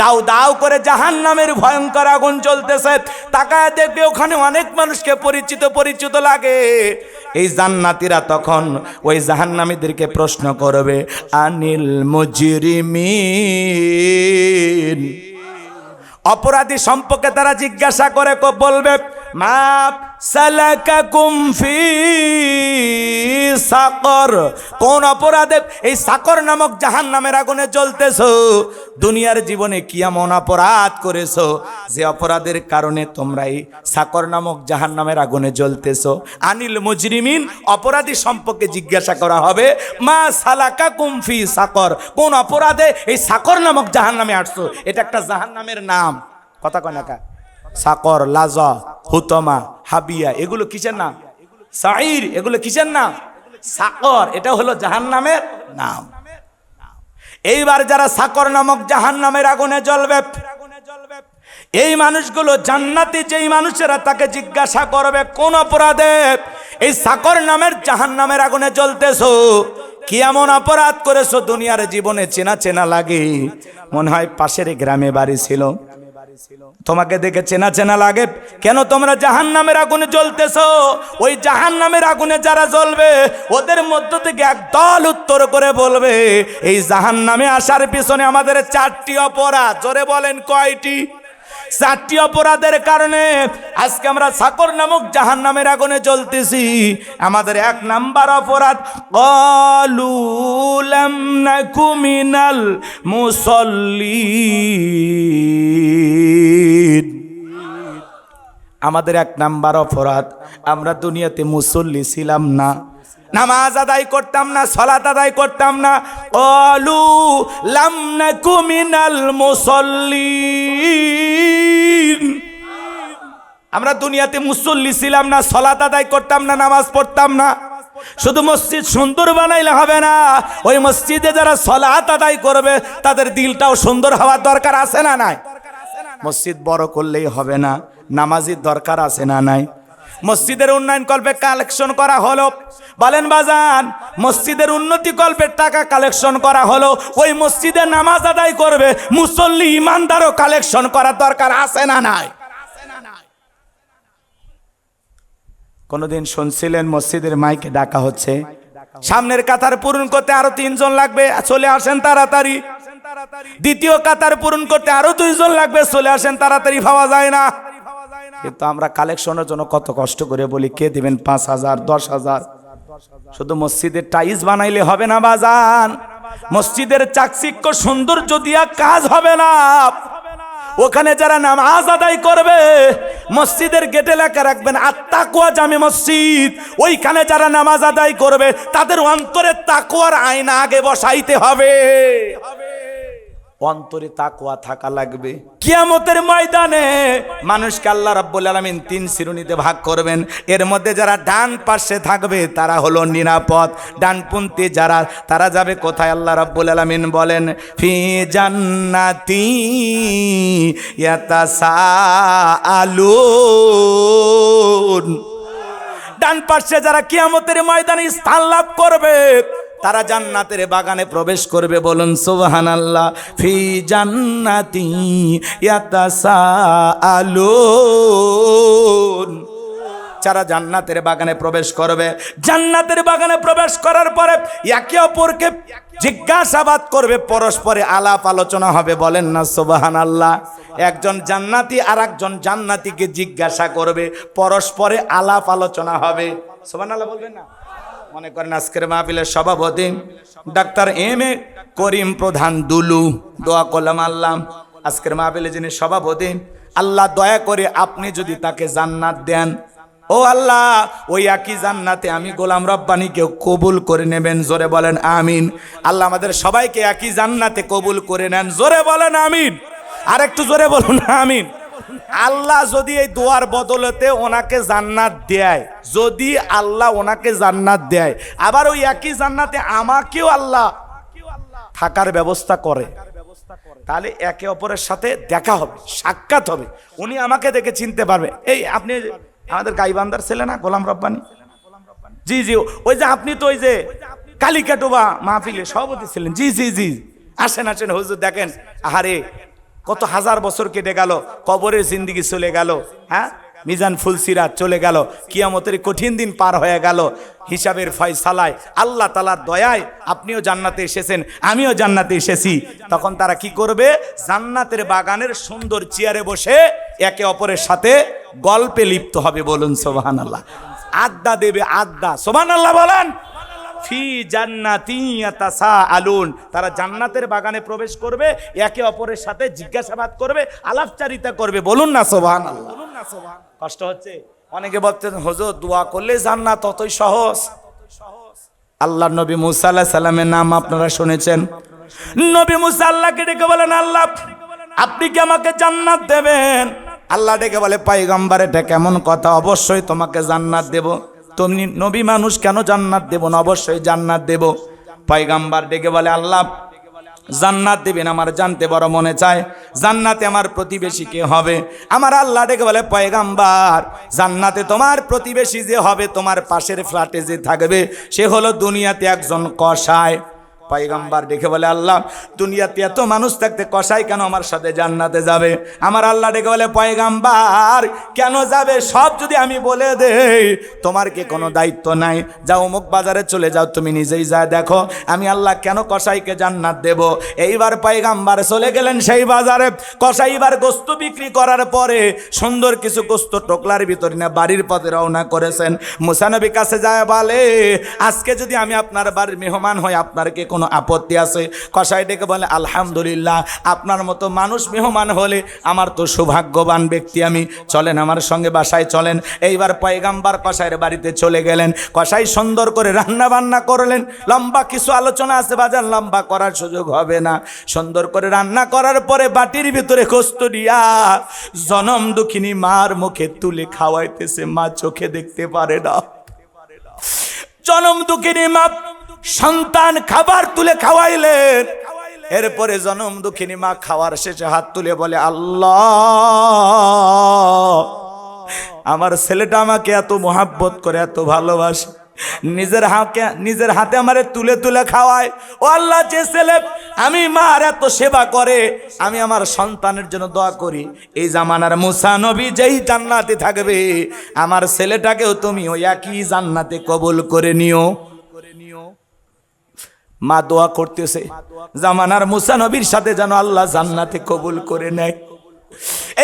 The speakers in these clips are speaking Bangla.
দাউ দাউ করে জাহান্নামের ভয়ঙ্কর আগুন জ্বলতেছে। তাকায় দেখবে ওখানে অনেক মানুষকে পরিচিত পরিচিত লাগে। এই জান্নাতীরা তখন ওই জাহান্নামীদেরকে প্রশ্ন করবে, আনিল মুজরিমিন, অপরাধী সম্পর্কে তারা জিজ্ঞাসা করে বলবে, মা সালাকাকুম ফি সাকর, কোন অপরাধে এই সাকর নামক জাহান্নামের আগুনে জ্বলতেছো? দুনিয়ার জীবনে কি এমন অপরাধ করেছো যে অপরাধের কারণে তোমরা এই সাকর নামক জাহান্নামের আগুনে জ্বলতেছো? আনিল মুজরিমিন, অপরাধী সম্পর্কে জিজ্ঞাসা করা হবে, মা সালাকাকুম ফি সাকর, কোন অপরাধে এই সাকর নামক জাহান্নামে আসছো? এটা একটা জাহান্নামের নাম, কথা কয় না কা? সাকর, লাজা, হুতমা, হাবিয়া, এগুলো কিসের নাম? সাইর, এগুলো কিসের নাম? সাকর, এটা হলো জাহান্নামের নাম। এইবার যারা সাকর নামক জাহান্নামের আগুনে জ্বলবে, এই মানুষগুলো জান্নাতি যেই মানুষেরা, তাকে জিজ্ঞাসা করবে, কোন অপরাধে এই সাকর নামের জাহান্নামের আগুনে জ্বলতেছো? কি এমন অপরাধ করেছো দুনিয়ার জীবনে চেনা চেনা লাগে? মনে হয় পাশের গ্রামে বাড়ি ছিল, তোমাকে দেখে চেনা চেনা লাগে, কেন তোমরা জাহান্নামের আগুনে জ্বলতেছো? ওই জাহান্নামের আগুনে যারা জ্বলবে ওদের মধ্য থেকে একদল উত্তর করে বলবে, এই জাহান্নামে আসার পিছনে আমাদের 4টি অপরাধ। জোরে বলেন, কয়টি? 4টি অপরাধের কারণে আজকে আমরা সাকর নামক জাহান্নামের আগুনে জ্বলতেছি। আমাদের 1 নাম্বার অপরাধ, ক্বালু লাম নাকু মিনাল মুসাল্লিন। আমাদের 1 নাম্বার অপরাধ, আমরা দুনিয়াতে মুসল্লি ছিলাম না, নামাজ আদায় করতাম না, সালাত আদায় করতাম না। ক্বালু লাম নাকু মিনাল মুসাল্লিন, আমরা দুনিয়াতে মুসল্লি ছিলাম না, সালাত আদায় করতাম না, নামাজ পড়তাম না। শুধু মসজিদ সুন্দর বানাইলে হবে না, ওই মসজিদে যারা সালাত আদায় করবে তাদের দিলটাও সুন্দর হওয়ার দরকার আছে না নাই? মসজিদ বড় করলেই হবে না, নামাজির দরকার আছে না নাই? মসজিদের উন্নয়ন কল্পে কালেকশন করা হলো, বলেন বাজান, মসজিদের উন্নতি কল্পে টাকা কালেকশন করা হলো, ওই মসজিদে নামাজ আদায় করবে মুসল্লি ইমানদারও কালেকশন করার দরকার আছে না নাই? কোনদিন শুনছিলেন মসজিদের মাইকে ডাকা হচ্ছে, সামনের কাতার পূরণ করতে আরো 3 জন লাগবে, চলে আসেন তাড়াতাড়ি। দ্বিতীয় কাতার পূরণ করতে আরো 2 জন লাগবে, চলে আসেন তাড়াতাড়ি। পাওয়া যায় না। কিন্তু আমরা কালেকশনের জন্য কত কষ্ট করে বলি, কে দিবেন 5,000, 10,000। শুধু মসজিদের টাইলস বানাইলে হবে না বাজান, মসজিদের চাকচিক্য সৌন্দর্য দিয়া কাজ হবে না। ওখানে যারা নামাজ আদায় করবে, মসজিদের গেটে লেখা রাখবেন আত-তাকওয়া জামে মসজিদ, ওইখানে যারা নামাজ আদায় করবে তাদের অন্তরে তাকওয়ার আয়না আগে বসাইতে হবে। অন্তরে তাকওয়া থাকা লাগবে। কিয়ামতের ময়দানে মানুষকে আল্লাহ রাব্বুল আলামিন 3 শ্রেণীতে ভাগ করবেন। এর মধ্যে যারা ডান পাশে থাকবে তারা হলো নিরাপদ, ডানপন্থী যারা, তারা যাবে কোথায়? আল্লাহ রাব্বুল আলামিন বলেন, ফি জান্নাতি ইয়াতাসাআলুন। ডান পাশে যারা কিয়ামতের ময়দানে স্থান লাভ করবে তারা জান্নাতের বাগানে প্রবেশ করবে। বলুন সুবহানাল্লাহ। ফি জান্নাতি ইয়াতাসাআলুন, যারা জান্নাতের বাগানে প্রবেশ করবে, জান্নাতের বাগানে প্রবেশ করার পরে একে অপরকে জিজ্ঞাসাবাদ করবে, পরস্পরে আলাপ আলোচনা হবে। বলেন না সুবহানাল্লাহ। একজন জান্নাতি আর একজন জান্নাতিকে জিজ্ঞাসা করবে, পরস্পরে আলাপ আলোচনা হবে। সুবহানাল্লাহ বলবেন না? মনে করেন আজকের মাহফিলের সভাপতি ডাক্তার এম.এ. করিম প্রধান দুলু, দোয়া করলাম আল্লাহ আজকের মাহফিলে যিনি সভাপতি, আল্লাহ দয়া করে আপনি যদি তাকে জান্নাত দেন, ও আল্লাহ ওই একই জান্নাতে আমি গোলাম রব্বানীকে কবুল করে নেবেন। জোরে বলেন আমিন। আল্লাহ আমাদের সবাইকে একই জান্নাতে কবুল করে নেন। জোরে বলেন আমিন। আর একটু জোরে বলুন আমিন। আল্লাহ যদি এই দোয়ার বদলতে ওনাকে জান্নাত দেয়, যদি আল্লাহ ওনাকে জান্নাত দেয়, আবার ওই একই জান্নাতে আমাকেও আল্লাহ থাকার ব্যবস্থা করে, তাহলে একে অপরের সাথে দেখা হবে, সাক্ষাৎ হবে। উনি আমাকে দেখে চিনতে পারবে। এই আপনি আমাদের গাইবান্ধার ছেলে না গোলাম রব্বানী? জি জি, ওই যে আপনি তো ওই যে কালিকাটোবা মাহফিলে সভাপতি ছিলেন। জি জি জি, আসেন আসেন হুজুর, দেখেন আহারে কত হাজার বছর কেটে গেল, কবরের জিন্দেগি চলে গেল, হ্যাঁ, মিজান ফুলসিরাত চলে গেল, কিয়ামতের কঠিন দিন পার হয়ে গেল। হিসাবের ফয়সালায় আল্লাহ তাআলার দয়ায় আপনিও জান্নাতে এসেছেন, আমিও জান্নাতে এসেছি। তখন তারা কি করবে? জান্নাতের বাগানের সুন্দর চেয়ারে বসে একে অপরের সাথে গল্পে লিপ্ত হবে। বলুন সুবহানাল্লাহ। আড্ডা দেবে, আড্ডা। সুবহানাল্লাহ বলেন। ফি জান্নাতি ইয়াতাসাআলুন, তারা জান্নাতের বাগানে প্রবেশ করবে, একে অপরের সাথে জিজ্ঞাসাবাদ করবে, আলাপচারিতা করবে। বলুন না সুবহানাল্লাহ। কষ্ট হচ্ছে? অনেকে বলতেন হুজুর দোয়া করলে জান্নাত ততই সহজ। আল্লাহর নবী মুসা আলাইহিস সালামের নাম আপনারা শুনেছেন। নবী মুসা আল্লাহকে ডেকে বলেন, আল্লাহ আপনি কি আমাকে জান্নাত দেবেন? আল্লাহ ডেকে বলে, পয়গম্বর এটা কেমন কথা? অবশ্যই তোমাকে জান্নাত দেব। তুমি নবী মানুষ, কেন জান্নাত দেব না? অবশ্যই জান্নাত দেব। পয়গম্বর ডেকে বলে, আল্লাহ জান্নাত দেবেন আমার জানতে বড় মনে চায়। জান্নাতে আমার প্রতিবেশী কে হবে? আমার আল্লাহ ডেকে বলে, পয়গম্বর জান্নাতে তোমার প্রতিবেশী যে হবে, তোমার পাশের ফ্ল্যাটে যে থাকবে, সে হলো দুনিয়াতে একজন কসাই। পয়গম্বর ডেকে বলে, আল্লাহ দুনিয়াতে এত মানুষ থাকতে কসাই কেন আমার সাথে জান্নাতে যাবে? আমার আল্লাহ ডেকে বলে, পয়গম্বর কেন যাবে? সব যদি আমি বলে দেই, তোমার কি কোনো দায়িত্ব নাই? যাও অমুক বাজারে চলে যাও, তুমি নিজেই যা দেখো আমি আল্লাহ কেন কসাইকে জান্নাত দেব। এইবার পয়গম্বর চলে গেলেন সেই বাজারে। কসাই এবার গোস্ত বিক্রি করার পরে সুন্দর কিছু গোস্ত টোকলার ভিতরে না বাড়ির পথে রওনা করেছেন। মুসা নবী কাছে যায় বলে, আজকে যদি আমি আপনার বাড়ির মেহমান হই, আপনার কি কোনো আপত্তি আছে? কসাই ডেকে বলে, আলহামদুলিল্লাহ, আপনার মতো মানুষ মেহমান হলে আমার তো সৌভাগ্যবান ব্যক্তি আমি। চলেন আমার সঙ্গে বাসায় চলেন। এইবার পয়গম্বর কসাইয়ের বাড়িতে চলে গেলেন। কসাই সুন্দর করে রান্না বান্না করলেন। লম্বা কিছু আলোচনা আছে বাজার, লম্বা করার সুযোগ হবে না। সুন্দর করে রান্না করার পরে বাটির ভিতরে গোস্ত দিয়া জনম দুঃখিনী মার মুখে তুলে খাওয়াইতেছে। মা চোখে দেখতে পারে না। জনম দুঃখিনী মা সন্তান খাবার তুলে খাওয়াইলেন। এরপরে জনম দুঃখিনী মা খাওয়ার শেষে হাত তুলে বলে, আল্লাহ আমার ছেলেটা আমাকে এত মোহাব্বত করে, এত ভালোবাসে, নিজের হাতে আমারে তুলে তুলে খাওয়ায়। ও আল্লাহ, যে ছেলে আমি মার এত সেবা করে, আমি আমার সন্তানের জন্য দোয়া করি, এই জামানার মুসা নবী যেই জান্নাতে থাকবে, আমার ছেলেটাকেও তুমি ওই একই জান্নাতে কবুল করে নিও। মা দোয়া করতেছে জামানার মুসা নবীর সাথে যেন আল্লাহ জান্নাতে কবুল করে নেয়।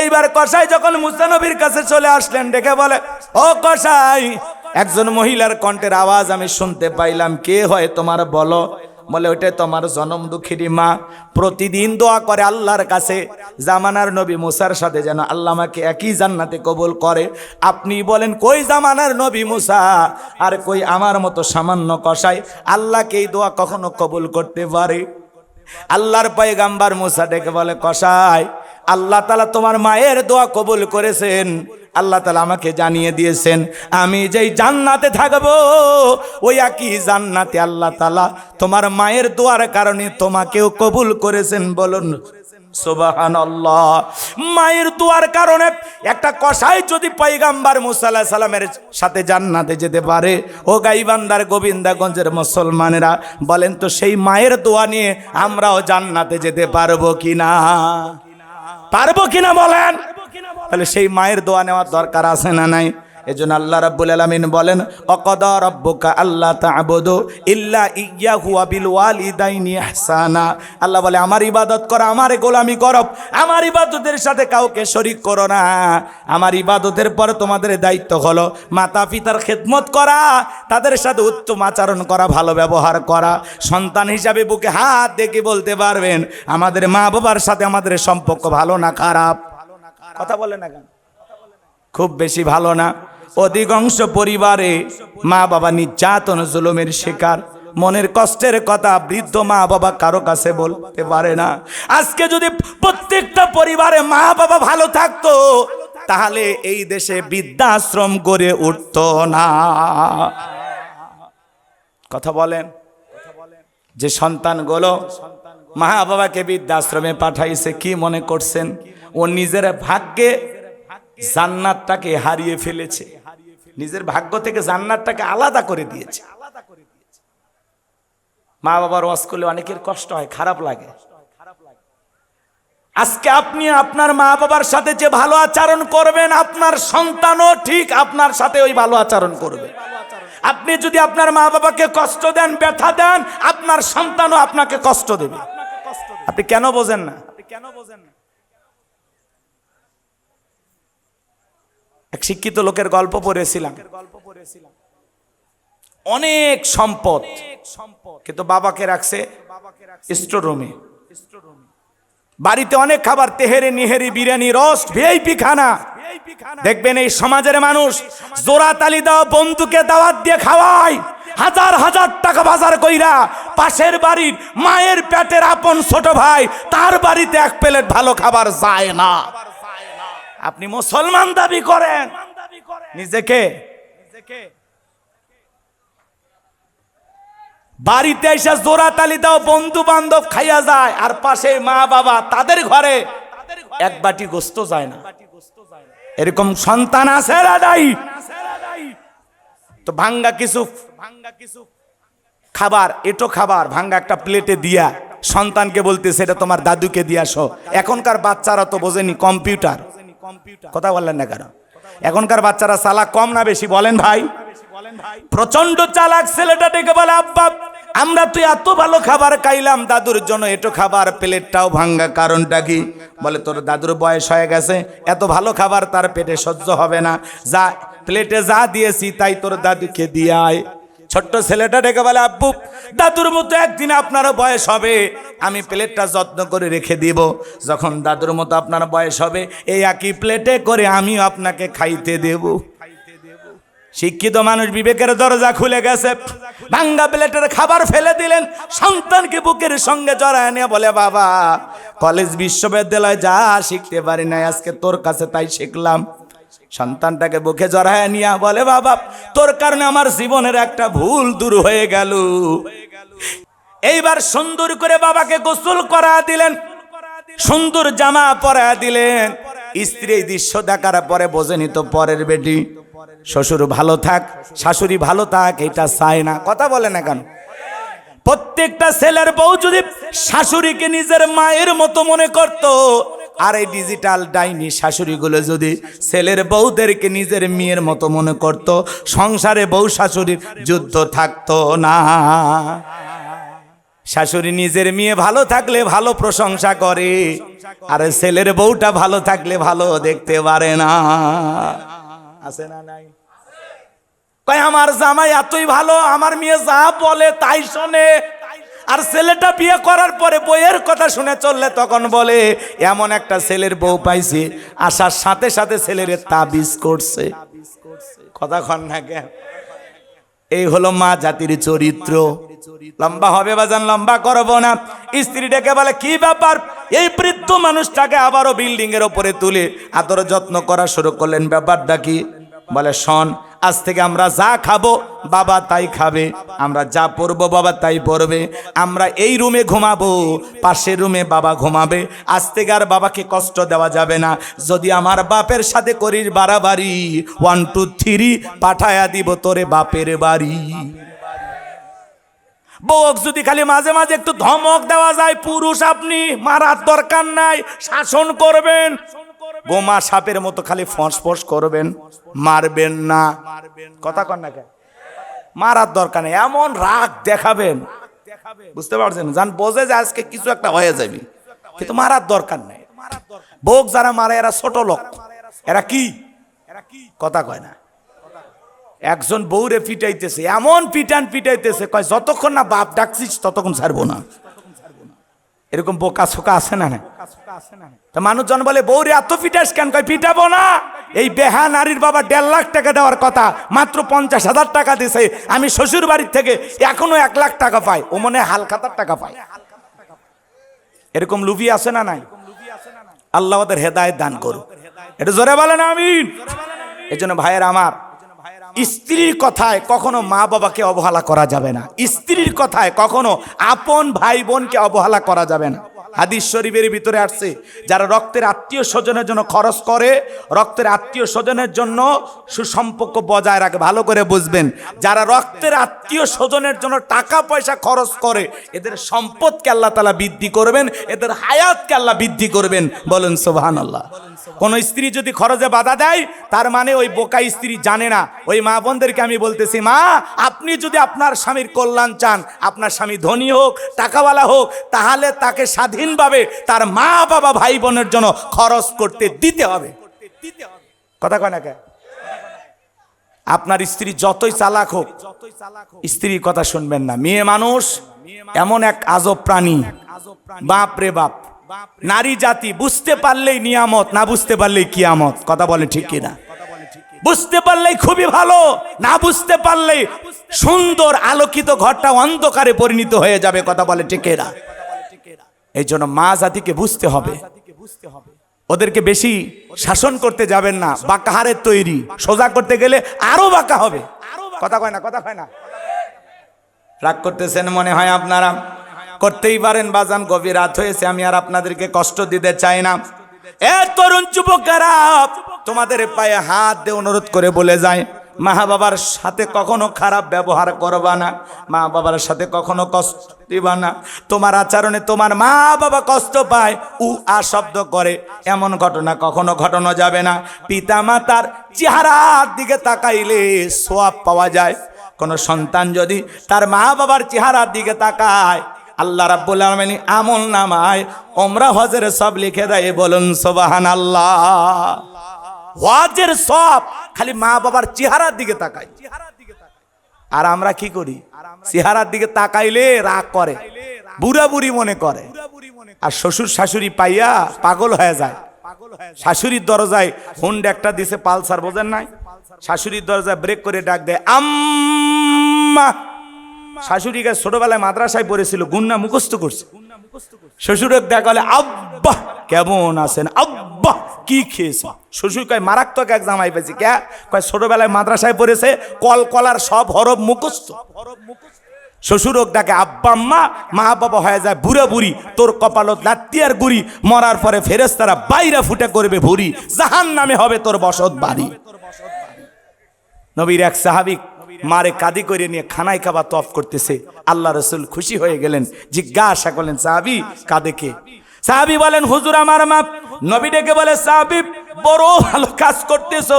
এইবার কসাই যখন মুসা নবীর কাছে চলে আসলেন, ডেকে বলে, ও কসাই, একজন মহিলার কণ্ঠের আওয়াজ আমি শুনতে পাইলাম, কে হয় তোমার বলো? বলে, ওইটাই তোমার জনম দুঃখিনী মা, প্রতিদিন দোয়া করে আল্লাহর কাছে জামানার নবী মুসার সাথে যেন আল্লাহ আমাকে একই জান্নাতে কবুল করে। আপনি বলেন, কই জামানার নবী মুসা আর কই আমার মতো সামান্য কসাই আল্লাহকে এই দোয়া কখনো কবুল করতে পারে? আল্লাহর পয়গম্বর মুসা ডেকে বলে, কসাই আল্লাহ তাআলা তোমার মায়ের দোয়া কবুল করেছেন। আল্লাহ তাআলা আমাকে জানিয়ে দিয়েছেন, আমি যেই জান্নাতে থাকবো, ওই একই জান্নাতে আল্লাহ তাআলা তোমার মায়ের দোয়ার কারণে তোমাকেও কবুল করেছেন। বলুন সুবহানাল্লাহ। মায়ের দোয়ার কারণে একটা কসাই যদি পয়গম্বর মুসা আলাইহিস সালামের সাথে জান্নাতে যেতে পারে, ও গাইবান্দার গোবিন্দাগঞ্জের মুসলমানেরা বলেন তো, সেই মায়ের দোয়া নিয়ে আমরাও জান্নাতে যেতে পারবো কিনা? পারবো কিনা বলেন? তাহলে সেই মায়ের দোয়া নেওয়ার দরকার আছে না নাই? এজন্য আল্লাহ রাব্বুল আলামিন বলেন, অকদা রাব্বুকা আল্লা তা'বুদু ইল্লা ইয়্যাহু ওয়া বিল ওয়ালিদাইনি ইহসানা। আল্লাহ বলে, আমার ইবাদত করো, আমার গোলামি করো, আমার ইবাদতের সাথে কাউকে শরীক করো না। আমার ইবাদতের পরে তোমাদের দায়িত্ব হলো মাতা পিতার খেদমত করা, তাদের সাথে উত্তম আচরণ করা, ভালো ব্যবহার করা। সন্তান হিসাবে বুকে হাত দেখে বলতে পারবেন আমাদের মা বাবার সাথে আমাদের সম্পর্ক ভালো না খারাপ? কথা বলে না কেন? খুব বেশি ভালো না। অধিকাংশ পরিবারে মা বাবা নির্যাতন জুলুমের শিকার। মনের কষ্টের কথা বৃদ্ধ মা বাবা কারো কাছে বলতে পারে না। আজকে যদি প্রত্যেকটা পরিবারে মা বাবা ভালো থাকতো, তাহলে এই দেশে বৃদ্ধাশ্রম গড়ে উঠতো না। কথা বলেন। যে সন্তানগুলো মা বাবাকে বৃদ্ধাশ্রমে পাঠাইছে, কি মনে করছেন ও নিজের ভাগ্যে জান্নাতটাকে হারিয়ে ফেলেছে? নিজের ভাগ্য থেকে জান্নাতটাকে আলাদা করে দিয়েছে। মা বাবার ওয়াজ করলে অনেকের কষ্ট হয়, খারাপ লাগে। আজকে আপনি আপনার মা বাবার সাথে যে ভালো আচরণ করবেন, আপনার সন্তানও ঠিক আপনার সাথে ওই ভালো আচরণ করবে। আপনি যদি আপনার মা বাবাকে কষ্ট দেন, ব্যথা দেন, আপনার সন্তানও আপনাকে কষ্ট দেবে। আপনি কেন বোঝেন না? এক শিক্ষিত লোকের গল্প পড়েছিলাম, অনেক সম্পদ, কিন্তু বাবাকে রাখছে স্টোর রুমে। বাড়িতে অনেক খাবার, তেহেরি নিহেরি বিরিয়ানি রোস্ট ভিআইপি খানা। দেখবেন এই সমাজের মানুষ জোড়া তালি দাও বন্ধুকে দাওয়াত দিয়ে খাওয়ায়, হাজার হাজার টাকা বাজার কইরা পাশের বাড়ির মায়ের পেটের আপন ছোট ভাই তার বাড়িতে এক প্লেট ভালো খাবার যায় না। আপনি মুসলমান দাবি করেন নিজেকে, বাড়িতে এসে জোড়া তালি দাও বন্ধু বান্ধব খাইয়া যায়, আর পাশে মা বাবা তাদের ঘরে এক বাটি গোস্ত যায় না। এরকম সন্তান আছে রাদাই। তো ভাঙ্গা কিছু খাবার, এটো খাবার ভাঙ্গা একটা প্লেটে দিয়া সন্তানকে বলতেছে এটা তোমার দাদুকে দিয়ে আসো। এখনকার বাচ্চারা তো বোঝেনি কম্পিউটার। কথা বললেন না কেন? এখনকার বাচ্চারা চালাক কম না বেশি বলেন ভাই? প্রচন্ড চালাক। ছেলেটা ডেকে বলে আব্বা আমরা তুই এত ভালো খাবার খাইলাম, দাদুর জন্য এটো খাবার প্লেটটাও ভাঙ্গা, কারণটা কি? বলে তোর দাদুর বয়স হয়ে গেছে, এত ভালো খাবার তার পেটে সহ্য হবে না, যা প্লেটে যা দিয়েছি তাই তোর দাদুকে দিয়ে আয়। ছোট্ট ছেলেটা ডেকে বলে আব্বু দাদুর মতো একদিন আপনারও বয়স হবে, আমি প্লেটটা যত্ন করে রেখে দিব, যখন দাদুর মতো আপনার বয়স হবে এই একই প্লেটে করে আমিও আপনাকে খাইতে দেব। শিক্ষিত মানুষ বিবেকের দরজা খুলে গেছে, ভাঙ্গা প্লেটের খাবার ফেলে দিলেন, সন্তানকে বুকের সঙ্গে জড়ায় নিয়ে বলে বাবা কলেজ বিশ্ববিদ্যালয় যা শিখতে পারি না আজকে তোর কাছে তাই শিখলাম। সন্তানটাকে বুকে জড়ায় নিয়ে বলে বাবা তোর কারণে আমার জীবনের একটা ভুল দূর হয়ে গেল। এইবার সুন্দর করে বাবাকে গোসল করা দিলেন, সুন্দর জামা পরা দিলেন। স্ত্রী এই দৃশ্য দেখার পরে বোঝেনি তো পরের বেটি, শ্বশুর ভালো থাক শাশুড়ি ভালো থাক এটা চায় না। কথা বলে না কেন? প্রত্যেকটা ছেলের বউ যদি শাশুড়িকে নিজের মায়ের মতো মনে করত, আর এই ডিজিটাল ডাইনি শাশুড়িগুলো যদি ছেলের বউদেরকে নিজের মেয়ের মতো মনে করত, সংসারে বউ শাশুড়ির যুদ্ধ থাকতো না। শাশুড়ি নিজের মেয়ে ভালো থাকলে ভালো প্রশংসা করে, আর ছেলের বউটা ভালো থাকলে ভালো দেখতে পারে না। আছে না নাই? কয় আমার জামাই এতই ভালো, আমার মেয়ে যা বলে তাই শোনে। আর ছেলেটা বিয়ে করার পরে বইয়ের কথা শুনে চললে তখন বলে এমন একটা ছেলের বউ পাইছি, আসার সাথে সাথে ছেলের তাবিজ করছে। কথা কন না কেন? এই হলো মা জাতির চরিত্র। লম্বা হবে বাজান, লম্বা করবো না। স্ত্রী ডেকে বলে কি ব্যাপার? এই বৃদ্ধ মানুষটাকে আবারও বিল্ডিং এর উপরে তুলে আদর যত্ন করা শুরু করলেন। ব্যাপারটা কি? বলে শোন, আজ থেকে আমরা যা খাবো বাবা তাই খাবে, আমরা যা পরবো বাবা তাই পরবে, আমরা এই রুমে ঘুমাবো পাশের রুমে বাবা ঘুমাবে, আজ থেকে আর বাবাকে কষ্ট দেওয়া যাবে না। যদি আমার বাপের সাথে করিস বাড়াবাড়ি 1 2 3 পাঠায়া দিব তোরে বাপের বাড়ি। বউ যদি খালি মাঝে মাঝে একটু ধমক দেওয়া যায়, পুরুষ আপনি মারার দরকার নাই, শাসন করবেন। বোমা সাপের মতো খালি ফসফস করবেন, মারবেন না। কথা কন না কেন? মারার দরকার নেই, এমন রাগ দেখাবেন, বুঝতে পারছেন? জান বোঝে যে আজকে কিছু একটা হয়ে যাবে, কিন্তু মারার দরকার নেই। বউ যারা মারে এরা ছোট লোক, এরা কি কথা কয় না। একজন বউরে পিটাইতেছে, এমন পিটাইতেছে, কয় যতক্ষণ না বাপ ডাকছিস ততক্ষণ ছাড়বো না। এরকম বোকা ছোকা আছে না? তা মানুষজন বলে বউরে এত পিটাস কেন? কয় পিটাবো না। এই বেহা নারীর বাবা 1.5 লাখ টাকা দেওয়ার কথা, মাত্র 50,000 টাকা দিছে। আমি শ্বশুর বাড়ির থেকে এখনো 1 লাখ টাকা পাই, ও মনে হালখাতার টাকা পায়। এরকম লুভি আছে না নাই? আল্লাহ ওদের হেদায়েত দান করুক। এটা জোরে বলেন আমিন। এজন্য ভাইয়ের আমার, স্ত্রীর কথায় কখনো মা বাবাকে অবহেলা করা যাবে না। স্ত্রীর কথায় কখনো আপন ভাই বোনকে অবহেলা করা যাবে না। হাদিস শরীফের ভিতরে আসছে, যারা রক্তের আত্মীয় স্বজনের জন্য খরচ করে, রক্তের আত্মীয় স্বজনের জন্য সুসম্পর্ক বজায় রাখে। ভালো করে বুঝবেন, যারা রক্তের আত্মীয় স্বজনের জন্য টাকা পয়সা খরচ করে, এদের সম্পদকে আল্লাহ তাআলা বৃদ্ধি করবেন, এদের হায়াতকে আল্লাহ বৃদ্ধি করবেন। বলুন সুবহানাল্লাহ। কোন স্ত্রী যদি খরচে বাধা দেয়, তার মানে ওই বোকা স্ত্রী জানে না। ওই মা বোনদেরকে আমি বলতেছি, মা, আপনি যদি আপনার স্বামীর কল্যাণ চান, আপনার স্বামী ধনী হোক, টাকাওয়ালা হোক, তাহলে তাকে স্বাধীনভাবে তার মা বাবা ভাই বোনের জন্য খরচ করতে দিতে হবে। কথা কয় না কে? আপনার স্ত্রী যতই চালাক হোক, স্ত্রীর কথা শুনবেন না। মেয়ে মানুষ এমন এক আজব প্রাণী, বাপ রে বাপ। নারী জাতি বুঝতে পারলেই নিয়ামত, না বুঝতে পারলেই কিয়ামত। কথা বলে ঠিক কিনা? বুঝতে পারলেই খুবই ভালো, না বুঝতে পারলেই সুন্দর আলোকিত ঘরটা অন্ধকারে পরিণত হয়ে যাবে। কথা বলে ঠিক কিনা? এই জন্য মা জাতিকে বুঝতে হবে, ওদেরকে বেশি শাসন করতে যাবেন না। বাঁকা হারের তৈরি, সোজা করতে গেলে আরো বাঁকা হবে। কথা কয় না? কথা কয় না? রাগ করতেছেন মনে হয় আপনারা? করতেই পারেন বাজান, গভীর রাত হয়েছে, আমি আর আপনাদেরকে কষ্ট দিতে চাই না। এ তরুণ যুবকেরা, তোমাদের পায়ে হাত দিয়ে অনুরোধ করে বলে যায়, মা বাবার সাথে কখনো খারাপ ব্যবহার করবা না, মা বাবার সাথে কখনো কষ্ট দিবা না। তোমার আচরণে তোমার মা বাবা কষ্ট পায়, আ শব্দ করে, এমন ঘটনা কখনো ঘটানো যাবে না। পিতা মাতার চেহারার দিকে তাকাইলে সওয়াব পাওয়া যায়। কোন সন্তান যদি তার মা বাবার চেহারার দিকে তাকায়, আল্লাহ রাব্বুল আলামিন আমল নামায় ওমরা হজের সব লিখে দেয়। বলুন সুবহানাল্লাহ। হজের সব খালি মা বাবার চেহারার দিকে তাকাই। আর আমরা কি করি? চেহারার দিকে তাকাইলে রাগ করে, বুড়া বুড়ি মনে করে, আর শ্বশুর শাশুড়ি পাইয়া পাগল হয়ে যায়। শাশুড়ির দরজায় হুন্ড একটা দিছে পালসার, বোঝেন নাই? শাশুড়ির দরজায় ব্রেক করে ডাক দেয়, আম্মা। শাশুড়িকে ছোটবেলায় মাদ্রাসায় পড়েছিল, গুন্না মুখস্থ করছে। শ্বশুরের দেখালে, আব্বা কেমন আছেন? আব্বা কি খেয়েছ? শ্বশুর কয়, মারাত্মক এক জামাই পেয়েছি। কে? কয়, ছোটবেলায় মাদ্রাসায় পড়েছে, কলকলার সব হরফ মুখস্থ। শ্বশুরক ডাকে আব্বা আম্মা, মা বাবা হয়ে যায় বুড়া বুড়ি। তোর কপালত লাত্তিয়ার গুড়ি, মরার পরে ফেরেশতারা বাইরা ফুটে করবে ভুরি, জাহান্নামে হবে তোর বসত বাড়ি। নবীর এক সাহাবী মারে কাঁদি করে নিয়ে খানায় খাবার তফ করতেছে। আল্লাহ রসুল খুশি হয়ে গেলেন, জিজ্ঞাসা করলেন, সাহাবী কাঁদে কে? সাহাবী বলেন, হুজুর আমার মা। নবী ডেকে বলে, সাহাবী বড় ভালো কাজ করতেছো,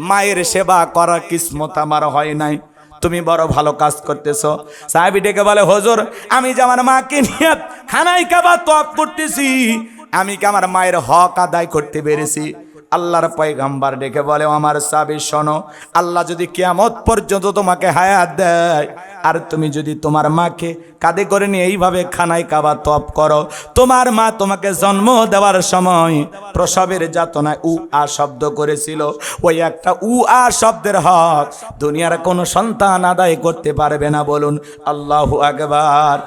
মায়ের সেবা করার কিসমত আমার হয় নাই, তুমি বড় ভালো কাজ করতেছো। সাহাবী ডেকে বলে, হুজুর আমি যে আমার মাকে নিয়ে খানায় খাবার তফ করতেছি, আমি কি আমার মায়ের হক আদায় করতে পেরেছি? আল্লাহর পয়গম্বর ডেকে বলে, আমার সাহাবী শোনো, আল্লাহ যদি কিয়ামত পর্যন্ত তোমাকে হায়াত দেয়, আর তুমি যদি তোমার মাকে কাঁধে করে নিয়ে এইভাবে খানায় কাবা তপ করো, তোমার মা তোমাকে জন্ম দেওয়ার সময় প্রসবের যাতনায় আ শব্দ করেছিল, ওই একটা আ শব্দের হক দুনিয়ার কোনো সন্তান আদায় করতে পারবে না। বলুন আল্লাহু আকবার।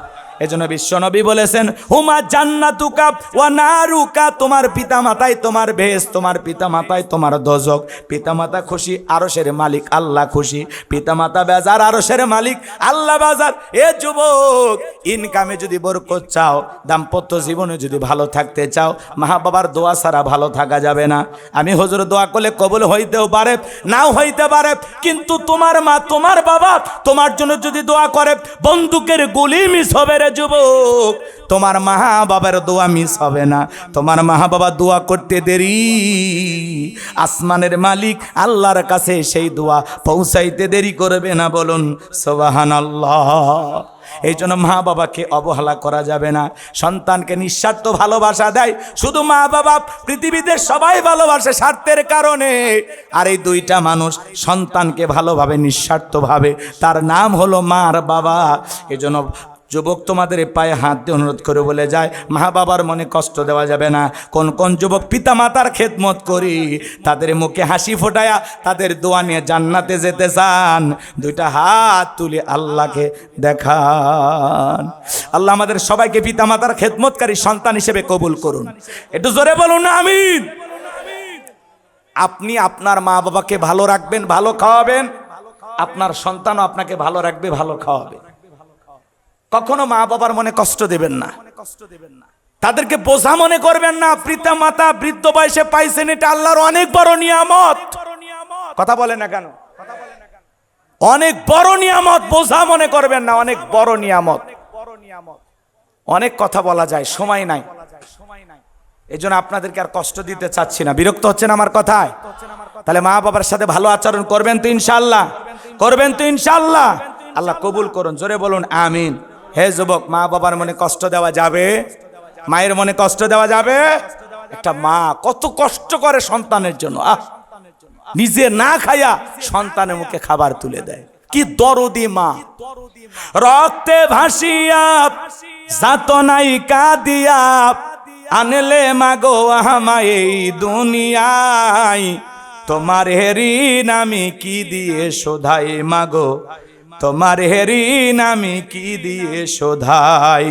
এজন্য বিশ্বনবী বলেছেন, হুমা জান্নাতুকা ওয়া নারুকা, তোমার পিতা মাতাই তোমার বেহেশত, তোমার পিতা মাতাই তোমার দোজখ। পিতা মাতা খুশি, আরশের মালিক আল্লাহ খুশি। পিতা মাতা বেজার, আরশের মালিক আল্লাহ বাজার। এ যুবক, ইনকামে যদি বরকত চাও, দাম্পত্য জীবনে যদি ভালো থাকতে চাও, মা বাবার দোয়া ছাড়া ভালো থাকা যাবে না। আমি হুজুর দোয়া করলে কবুল হইতেও পারে, নাও হইতে পারে, কিন্তু তোমার মা তোমার বাবা তোমার জন্য যদি দোয়া করে, বন্দুকের গুলি মিস হবে রে যুবক, তোমার মা বাবার দোয়া মিস হবে না। তোমার মা বাবা দোয়া করতে দেরি, আসমানের মালিক আল্লাহর কাছে সেই দোয়া পৌঁছাইতে দেরি করবে না। বলুন সুবহানাল্লাহ। এই জন্য মা বাবাকে অবহেলা করা যাবে না। সন্তানকে নিঃস্বার্থ ভালোবাসা দেয় শুধু মা বাবা, পৃথিবীতে সবাই ভালোবাসে স্বার্থের কারণে। আর এই দুইটা মানুষ সন্তানকে ভালোভাবে নিঃস্বার্থভাবে, তার নাম হলো মা আর বাবা। এই জন্য যুবক, তোমাদের পায়ে হাত দিয়ে অনুরোধ করে বলে যায়, মা বাবার মনে কষ্ট দেওয়া যাবে না। কোন কোন যুবক পিতা মাতার খেদমত করি, তাদের মুখে হাসি ফোটায়া তাদের দোয়া নিয়ে জান্নাতে যেতে চান, দুইটা হাত তুলে আল্লাহকে দেখান। আল্লাহ আমাদের সবাইকে পিতা মাতার খেদমতকারী সন্তান হিসেবে কবুল করুন। একটু জোরে বলুন না আমিন। আপনি আপনার মা বাবাকে ভালো রাখবেন, ভালো খাওয়াবেন, আপনার সন্তানও আপনাকে ভালো রাখবে, ভালো খাওয়াবে। কখনো মা বাবার মনে কষ্ট দেবেন না। তাদেরকে বোঝা মনে করবেন না। পিতা মাতা বৃদ্ধ বয়সে পাইছেন, এটা আল্লাহর অনেক বড় নিয়ামত। কথা বলে না কেন? অনেক বড় নিয়ামত, বোঝা মনে করবেন না, অনেক বড় নিয়ামত। অনেক কথা বলা যায়, সময় নাই, এই জন্য আপনাদেরকে আর কষ্ট দিতে চাচ্ছি না। বিরক্ত হচ্ছেন আমার কথায়? তাহলে মা বাবার সাথে ভালো আচরণ করবেন তো ইনশাআল্লাহ? করবেন তো ইনশাআল্লাহ? আল্লাহ কবুল করুন, জোরে বলুন আমিন। হে যুবক, মা বাবার মনে কষ্ট দেওয়া যাবে? মায়ের মনে কষ্ট দেওয়া যাবে? একটা মা কত কষ্ট করে সন্তানের জন্য, নিজে না খাইয়া সন্তানের মুখে খাবার তুলে দেয়। কি দরদি মা! রক্তে ভাসিয়া যাতনাই কাঁদিয়া আনলে মাগো আমায় এই দুনিয়ায়, তোমার ঋণ আমি কি দিয়ে শোধাই মাগো, তোমার ঋণ আমি কি দিয়ে শোধাই।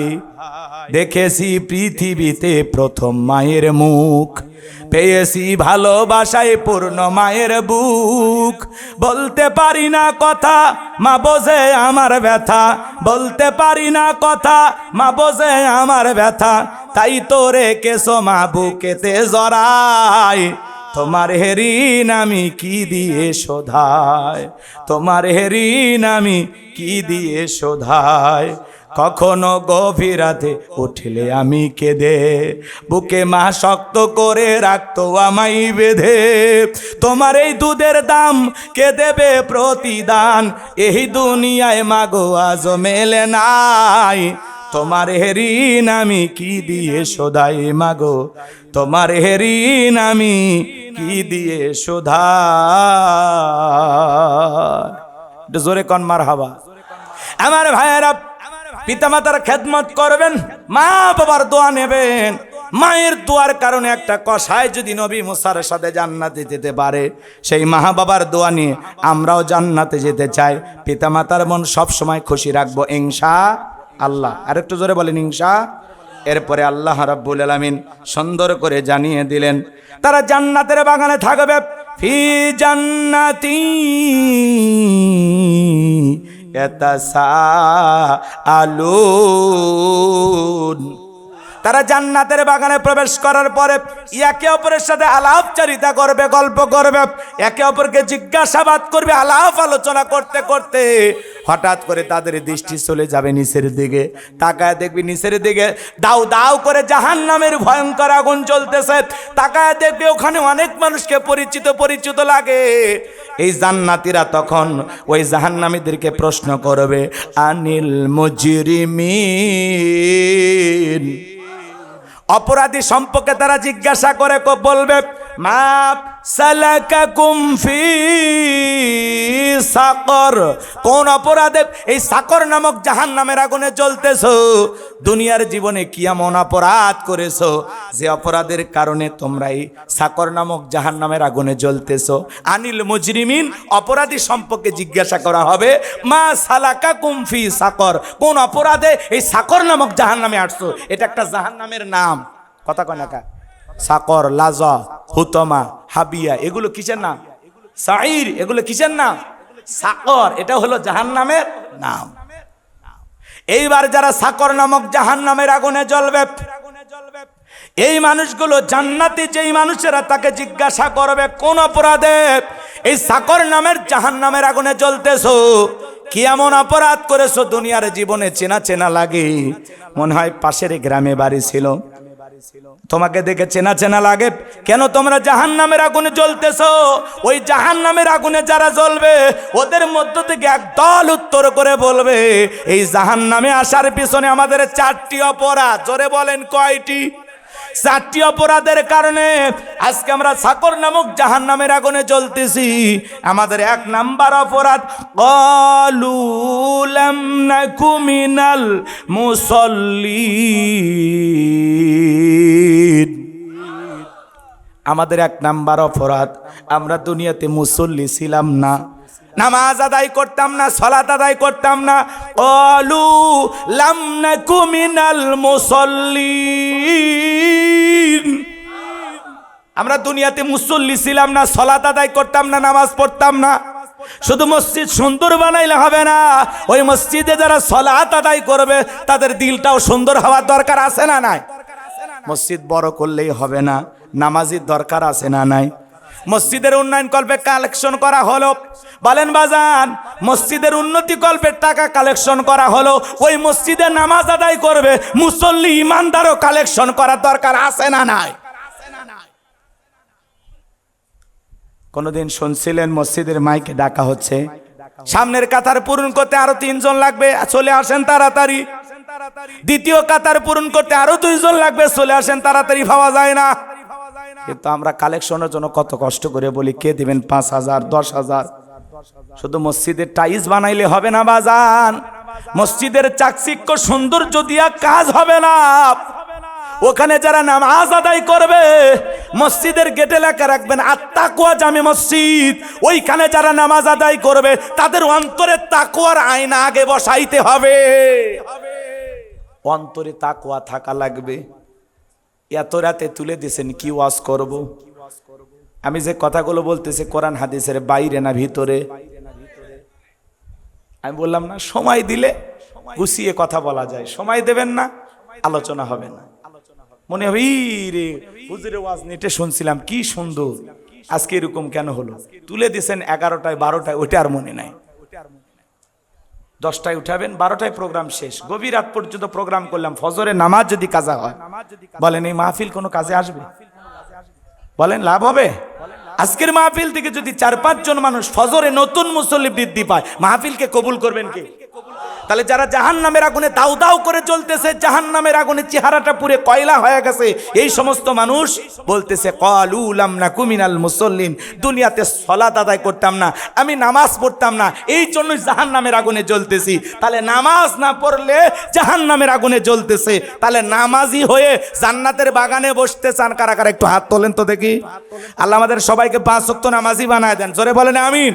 দেখেছি পৃথিবীতে প্রথম মায়ের মুখ, পেয়েছি ভালোবাসায় পূর্ণ মায়ের বুক। বলতে পারি না কথা, মা বোঝে আমার ব্যথা, বলতে পারি না কথা, মা বোঝে আমার ব্যথা। তাই তো রেখেছো মা বুকেতে জড়াই, তোমার ঋণ আমি কি দিয়ে শোধাই, তোমার ঋণ আমি কি দিয়ে শোধাই। কখনো গভীর রাতে উঠলে আমি কেঁদে, বুকে মা শক্ত করে রাখতো আমায় বেঁধে। তোমার এই দুধের দাম কে দেবে প্রতিদান, এই দুনিয়ায় মাগো আজ মেলে নাই। তোমার ঋণ আমি কি দিয়ে শোধাই মাগো, তোমার ঋণ আমি কি দিয়ে শোধাই। জোরে কন মারহাবা। আমার ভাইয়েরা, পিতামাতার খেদমত করবেন, মা বাবার দোয়া নেবেন। মায়ের দোয়ার কারণে একটা কসাই যদি নবী মুসার সাথে জান্নাতে যেতে পারে, সেই মা বাবার দোয়া নিয়ে আমরাও জান্নাতে যেতে চাই। পিতামাতার মন সব সময় খুশি রাখবো ইনশাআল্লাহ। আর একটু জোরে বলেন ইনশা। এরপরে আল্লাহ রাব্বুল আলামিন সুন্দর করে জানিয়ে দিলেন, তারা জান্নাতের বাগানে থাকবে। ফি জান্নাতি ইয়াতাসাআলুন। তারা জান্নাতের বাগানে প্রবেশ করার পরে একে অপরের সাথে আলাপচারিতা করবে, গল্প করবে, একে অপরকে জিজ্ঞাসাবাদ করবে। আলাপ আলোচনা করতে করতে হঠাৎ করে তাদের দৃষ্টি চলে যাবে নিচের দিকে। তাকায় দেখবি নিচের দিকে দাউ দাউ করে জাহান্নামের ভয়ঙ্কর আগুন জ্বলতেছে। তাকায় দেখবি ওখানে অনেক মানুষকে পরিচিত পরিচিত লাগে। এই জান্নাতীরা তখন ওই জাহান্নামীদেরকে প্রশ্ন করবে, আনিল মুজরিমিন। অপরাধী সম্পর্কে তারা জিজ্ঞাসা করে বলবে, মা সালাকাকুম ফি সাকর। কোন অপরাধে এই সাকর নামক জাহান্নামের আগুনে জ্বলতেছো? দুনিয়ার জীবনে কি এমন অপরাধ করেছো যে অপরাধের কারণে তোমরা এই সাকর নামক জাহান্নামের আগুনে জ্বলতেছো? আনিল মুজরিমিন, অপরাধী সম্পর্কে জিজ্ঞাসা করা হবে, মা সালাকাকুম ফি সাকর। কোন অপরাধে এই সাকর নামক জাহান্নামে আসছো? এটা একটা জাহান্নামের নাম। কথা কয় না কা? সাকর, লাজা, হুতমা, হাবিয়া, এগুলো কিসের নাম? সাইর, এগুলো কিসের নাম? সাকর, এটা হলো জাহান্নামের নাম। এইবার যারা সাকর নামক জাহান্নামের আগুনে জ্বলবে, এই মানুষগুলো জান্নাতি যেই মানুষেরা, তাকে জিজ্ঞাসা করবে, কোন অপরাধে এই সাকর নামের জাহান্নামের আগুনে জ্বলতেছো? কি এমন অপরাধ করেছো দুনিয়ার জীবনে চেনা চেনা লাগে? মনে হয় পাশের গ্রামে বাড়ি ছিল, তোমাকে দেখে চেনা চেনা লাগে। কেন তোমরা জাহান্নামের আগুনে জ্বলতেছো? ওই জাহান্নামের আগুনে যারা জ্বলবে, ওদের মধ্য থেকে এক দল উত্তর করে বলবে, এই জাহান্নামে আসার পিছনে আমাদের 4টি অপরাধ। জোরে বলেন কয়টি? 4টি অপরাধের কারণে আজকে আমরা সাকর নামক জাহান্নামের আগুনে জ্বলতেছি। আমাদের 1 নাম্বার অপরাধ, ক্বালু লাম নাকু মিনাল মুসাল্লিন। আমাদের 1 নাম্বার অপরাধ, আমরা দুনিয়াতে মুসল্লি ছিলাম না, নামাজ আদায় করতাম না, সালাত আদায় করতাম না। ক্বালু লাম নাকু মিনাল মুসাল্লিন। আমরা দুনিয়াতে মুসল্লি ছিলাম না, সালাত আদায় করতাম না, নামাজ পড়তাম না। শুধু মসজিদ সুন্দর বানাইলে হবে না, ওই মসজিদে যারা সালাত আদায় করবে তাদের দিলটাও সুন্দর হওয়ার দরকার আছে না নাই? মসজিদ বড় করলেই হবে না, নামাজির দরকার আছে না নাই? মসজিদের উন্নয়ন কল্পে কালেকশন করা হলো, বলেন বাজান, মসজিদের উন্নতি কল্পে টাকা কালেকশন করা হলো, ওই মসজিদে নামাজ আদায় করবে মুসল্লি ইমানদারও কালেকশন করার দরকার আছে না নাই? কোনদিন শুনছিলেন মসজিদের মাইকে ডাকা হচ্ছে, সামনের কাতার পূরণ করতে আরো 3 জন লাগবে, চলে আসেন তাড়াতাড়ি। দ্বিতীয় কাতার পূরণ করতে আরো 2 জন লাগবে, চলে আসেন তাড়াতাড়ি। পাওয়া যায় না। কিন্তু আমরা কালেকশনের জন্য কত কষ্ট করে বলি, কে দিবেন 5,000 10,000। শুধু মসজিদের টাইলস বানাইলে হবে না বাজান, মসজিদের চাকচিক্য সৌন্দর্য দিয়া কাজ হবে না। ওখানে যারা নামাজ আদায় করবে, মসজিদের গেটে লেখা রাখবেন আত-তাকওয়া জামে মসজিদ, ওইখানে যারা নামাজ আদায় করবে তাদের অন্তরে তাকওয়ার আয়না আগে বসাইতে হবে। অন্তরে তাকওয়া থাকা লাগবে। এত রাতে তুলে দিয়েছেন, কি ওয়াজ করব? আমি যে কথাগুলো বলতেছি কোরআন হাদিসের বাইরে না ভিতরে? আমি বললাম না, সময় দিলে গুছিয়ে কথা বলা যায়, সময় দেবেন না আলোচনা হবে না। মনে হবে রে হুজুরের ওয়াজ নেটে শুনছিলাম কি সুন্দর, আজকে এরকম কেন হলো? তুলে দিয়েছেন 11টায় 12টায়, ওইটা আর মনে নাই। 10টায় উঠাবেন, 12টায় প্রোগ্রাম শেষ, গভীর রাত পর্যন্ত প্রোগ্রাম করলাম। ফজরের নামাজ যদি কাজা হয়, বলেন এই মাহফিল কোনো কাজে আসবে? বলেন লাভ হবে? আজকের মাহফিল থেকে যদি 4-5 জন মানুষ ফজরে নতুন মুসল্লি বৃদ্ধি পায়, মাহফিলকে কবুল করবেন কে? তাহলে যারা জাহান্নামের আগুনে দাউ দাউ করে জ্বলতেছে, জাহান্নামের আগুনে চেহারাটা পুরে কয়লা হয়ে গেছে, এই সমস্ত মানুষ বলতেছে ক্বালু লাম নাকু মিনাল মুসাল্লিন, দুনিয়াতে সালাত আদায় করতাম না, আমি নামাজ পড়তাম না, এই জন্যই জাহান্নামের আগুনে জ্বলতেছি। তাহলে নামাজ না পড়লে জাহান্নামের আগুনে জ্বলতেছে, তাহলে নামাজি হয়ে জান্নাতের বাগানে বসতে চান কারা কারা? একটু হাত তোলেন তো দেখি। আল্লাহ আমাদের সবাইকে 5 ওয়াক্ত নামাজি বানায় দেন। জোরে বলেন আমিন।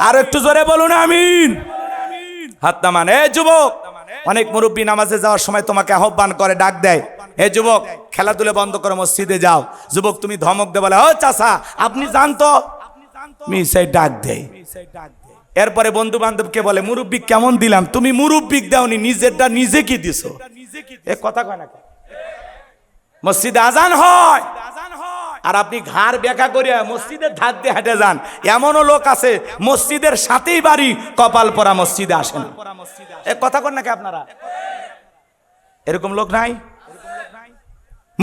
আর একটু জোরে বলুন আমিন। হাত নামান। এ যুবক, অনেক মুরব্বী নামাজে যাওয়ার সময় তোমাকে আহ্বান করে, ডাক দেয়, এ যুবক খেলাধুলা বন্ধ করে মসজিদে যাও। যুবক তুমি ধমক দে, বলে ও চাচা আপনি জান তো, মিসাই ডাক দেয়। এরপরে বন্ধু বান্ধবকে বলে মুরব্বী কেমন দিলাম, তুমি মুরব্বী দাওনি, নিজেরটা নিজে কি দিছো? এ কথা কয় না। মসজিদে আজান হয় আর আপনি ঘাড় বেঁকা করিয়া মসজিদের ধার দিয়ে হেঁটে যান। এমনও লোক আছে মসজিদের সাথেই বাড়ি, কপাল পরা মসজিদে আসেন। এ কথা কন নাকি আপনারা? এরকম লোক নাই?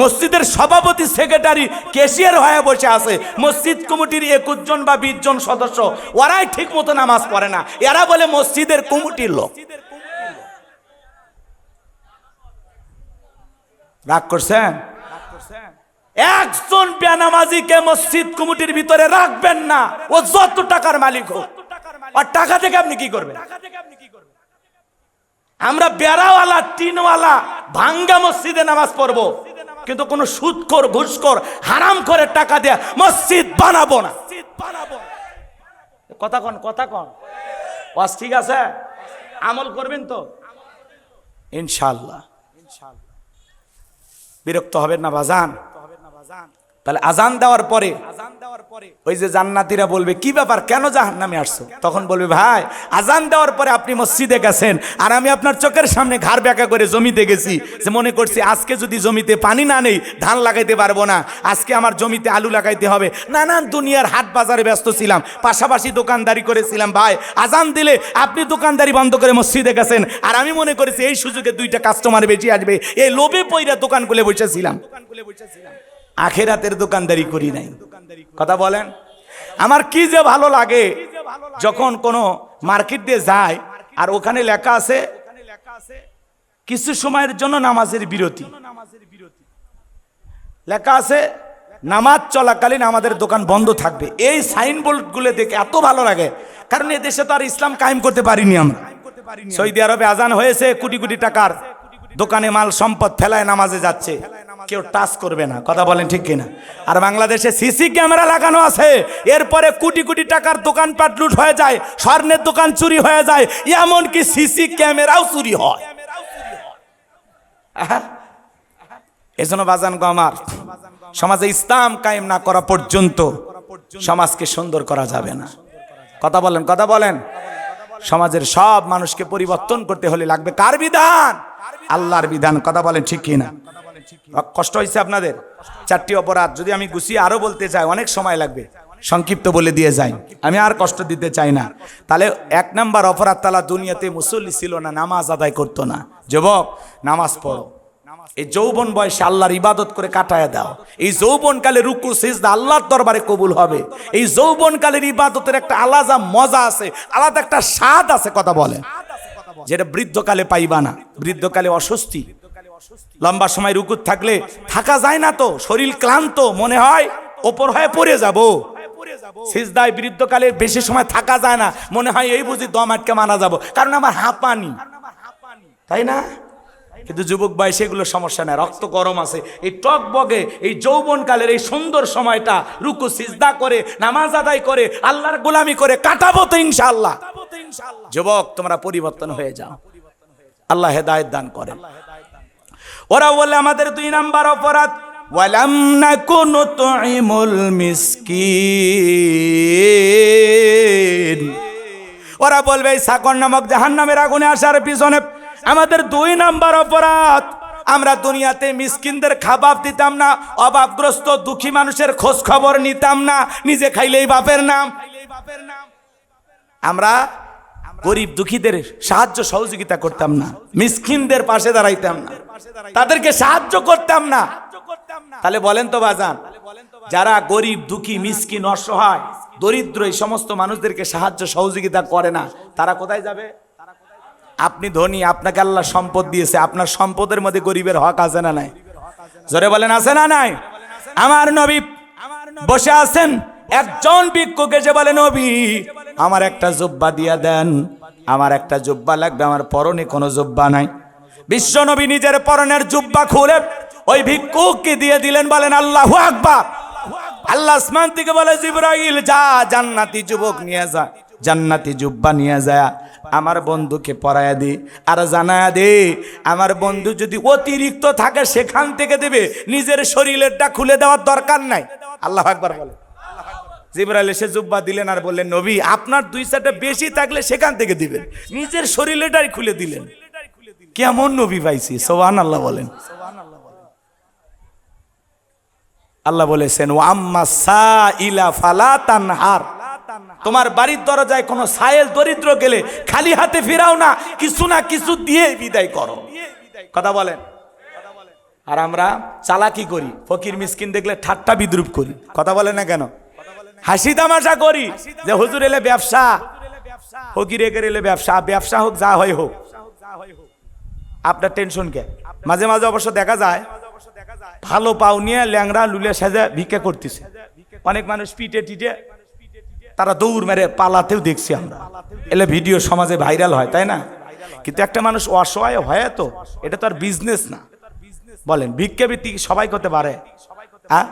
মসজিদের সভাপতি সেক্রেটারি ক্যাশিয়ার হয়ে বসে আছে, মসজিদ কমিটির 21 জন বা 20 জন সদস্য, ওরাই ঠিক মতো নামাজ পড়ে না, এরা বলে মসজিদের কমিটির লোক। রাগ করছেন? একজন বেনামাজিকে মসজিদ কমিটির ভিতরে রাখবেন না, ও যত টাকার মালিক হোক। আর টাকা থেকে আপনি কি করবেন? আমরা বেড়াওয়ালা টিনওয়ালা ভাঙ্গা মসজিদে নামাজ পড়বো, কিন্তু কোন সুদখোর ঘুষখোর হারাম করে টাকা দেয়া মসজিদ বানাবো না। কথা কন, কথা কন। ওয়াজ ঠিক আছে? আমল করবেন তো ইনশাআল্লাহ। বিরক্ত হবেন না বাজান। তাহলে আজান দেওয়ার পরে ওই যে জান্নাতীরা বলবে কি ব্যাপার, কেন জাহান্নামে আসছো? তখন বলবে ভাই আজান দেওয়ার পরে আপনি মসজিদে গেছেন আর আমি আপনার চোখের সামনে ঘাড় বেঁকা করে জমিতে গেছি, যে মনে করছি আজকে যদি জমিতে পানি না নেই ধান লাগাইতে পারবো না, আজকে আমার জমিতে আলু লাগাইতে হবে। নানান দুনিয়ার হাট বাজারে ব্যস্ত ছিলাম, পাশাপাশি দোকানদারি করেছিলাম। ভাই আজান দিলে আপনি দোকানদারি বন্ধ করে মসজিদে গেছেন আর আমি মনে করেছি এই সুযোগে 2টা কাস্টমার বেশি আসবে, এই লোভে পইরা দোকান খুলে বসেছিলাম। আখেরাতের দোকানদারি করি নাই। কথা বলেন। আমার কি যে ভালো লাগে যখন কোনো মার্কেট দিয়ে যায় আর ওখানে লেখা আছে কিছু সময়ের জন্য নামাজের বিরতি, লেখা আছে নামাজ চলাকালীন আমাদের দোকান বন্ধ থাকবে। এই সাইনবোর্ড গুলো দেখে এত ভালো লাগে, কারণ এই দেশে তো আর ইসলাম কায়েম করতে পারিনি আমরা। সৌদি আরবে আজান হয়েছে, কোটি কোটি টাকার দোকানে মাল সম্পদ ফেলায় নামাজে যাচ্ছে, কেউ টাচ করবে না। কথা বলেন ঠিক কিনা? আর বাংলাদেশে সিসি ক্যামেরা লাগানো আছে, এরপরে কোটি কোটি টাকার দোকানপাট লুট হয়ে যায়, স্বর্ণের দোকান চুরি হয়ে যায়, এমনকি সিসি ক্যামেরাও চুরি হয়। এজন্য বাজান গো আমার, সমাজে ইসলাম কায়েম না করা পর্যন্ত সমাজকে সুন্দর করা যাবে না। কথা বলেন, কথা বলেন। সমাজের সব মানুষকে পরিবর্তন করতে হলে লাগবে কার বিধান? আল্লাহর বিধান। কথা বলেন ঠিক কিনা? কষ্ট হয়েছে আপনাদের? 4টি অপরাধ যদি আমি গুছিয়ে আরো বলতে চাই অনেক সময় লাগবে, সংক্ষিপ্ত বলে দিয়ে যাই, আমি আর কষ্ট দিতে চাই না। তাহলে 1 নাম্বার অপরাধ, তালা দুনিয়াতে মুসল্লি ছিল না, নামাজ আদায় করতো না। যুবক, নামাজ পড়ো, এই যৌবন বয়সে আল্লাহর ইবাদত করে কাটায় দাও। এই যৌবনকালে রুকু সিজদা আল্লাহর দরবারে কবুল হবে। এই যৌবনকালের ইবাদতের একটা আলাদা মজা আছে, আলাদা একটা স্বাদ আছে, কথা বলে, যেটা বৃদ্ধকালে পাইবা না। বৃদ্ধকালে অস্বস্তি, লম্বা সময় রুকুত থাকলে থাকা যায় না, তো শরীর ক্লান্ত, মনে হয় ওপর হয়ে পড়ে যাব। সিজদায় বৃদ্ধকালে বেশি সময় থাকা যায় না, মনে হয় এই বুঝি দম আটকে মারা যাব, কারণ আমার হাঁপানি, তাই না? কিন্তু যুবক বয়সে এগুলো সমস্যা নাই, রক্ত গরম আছে। এই টক বগে এই যৌবনকালের এই সুন্দর সময়টা রুকু সিজদা করে নামাজ আদায় করে আল্লাহর গোলামি করে কাটাবো তো ইনশাআল্লাহ। যুবক, তোমরা পরিবর্তন হয়ে যাও, আল্লাহ হেদায়েত দান করেন। ওরা বলে আমাদের 2 নাম্বার অপরাধ, ওয়ালাম নাকুনু তুইমুল মিসকিন। ওরা বলবে এই সাকর নামক জাহান্নামের আগুনে আসার পিছনে আমাদের 2 নাম্বার অপরাধ, আমরা দুনিয়াতে মিসকিনদের খাবার দিতাম না, অভাবগ্রস্ত দুঃখী মানুষের খোঁজ খবর নিতাম না, নিজে খাইলেই বাপের নাম। আমরা গরিব দুঃখীদের সাহায্য সহযোগিতা করতাম না, মিসকিনদের পাশে দাঁড়াইতাম না, তাদেরকে সাহায্য করতাম না। তাহলে বলেন তো বাজান, যারা গরিব দুঃখী মিসকিন অসহায় দরিদ্র এই সমস্ত মানুষদেরকে সাহায্য সহযোগিতা করে না, তারা কোথায় যাবে? আপনি ধনী, আপনাকে আল্লাহ সম্পদ দিয়েছে, আপনার সম্পদের মধ্যে গরিবের হক আছে না নাই? জোরে বলেন, আছে না নাই? আমার নবী বসে আছেন, একজন ভিক্ষুক এসে বলে, নবী আমার একটা জুব্বা দিয়া দেন, আমার একটা জুব্বা লাগবে, আমার পরনে কোনো জুব্বা নাই। বিশ্ব নবী নিজের পরনের জুব্বা খুলে ওই ভিক্ষুককে দিয়ে দিলেন। বলেন আল্লাহু আকবার। আল্লাহ আসমান থেকে বলে, জিবরাইল যা, জান্নাতি যুবক নিয়ে যা, জান্নাতি জুব্বা নিয়ে যায় আমার বন্ধুকে পরায়া দে, আর জানায়া দে আমার বন্ধু যদি অতিরিক্ত থাকে সেখান থেকে দেবে, নিজের শরীরেরটা খুলে দেওয়ার দরকার নাই। আল্লাহু আকবার বলে। জিবরাইল এসে জুব্বা দিলেন আর বললেন, নবী আপনার 2-4টা বেশি থাকলে সেখান থেকে দিবেন, নিজের শরীরেরটাই খুলে দিলেন। কেমন নবী পাইছি, সুবহানাল্লাহ বলেন। আল্লাহ বলেছেন, ওয়া আম্মা সাইলা ফালা তানহার, তোমার বাড়ির দরজায় কোনো সায়েল দরিদ্র গেলে খালি হাতে ফিরাও না, কিছু না কিছু দিয়ে বিদায় করো। কথা বলেন। আর আমরা চালাকি করি, ফকির মিসকিন দেখলে ঠাট্টা বিদ্রুপ করি। কথা বলে না কেন? হাসি তামাশা করি যে হুজুর এলে ব্যবসা, ফকির এগের এলে ব্যবসা, ব্যবসা হোক যা হয় হোক, আপনার টেনশন কে? মাঝে মাঝে অবশ্য দেখা যায় ভালো পাও নিয়ে ল্যাংড়া লুলে সাজা ভিক্ষা করতেছে, অনেক মানুষ পিটে টিটে তারা দৌড় মেরে পালাতেও দেখছি আমরা, এলে ভিডিও সমাজে ভাইরাল হয়, তাই না? কিন্তু একটা মানুষ অসহায় হয়, তো এটা তো আর বিজনেস না। বলেন, ভিক্ষা বৃত্তি সবাই করতে পারে? হ্যাঁ,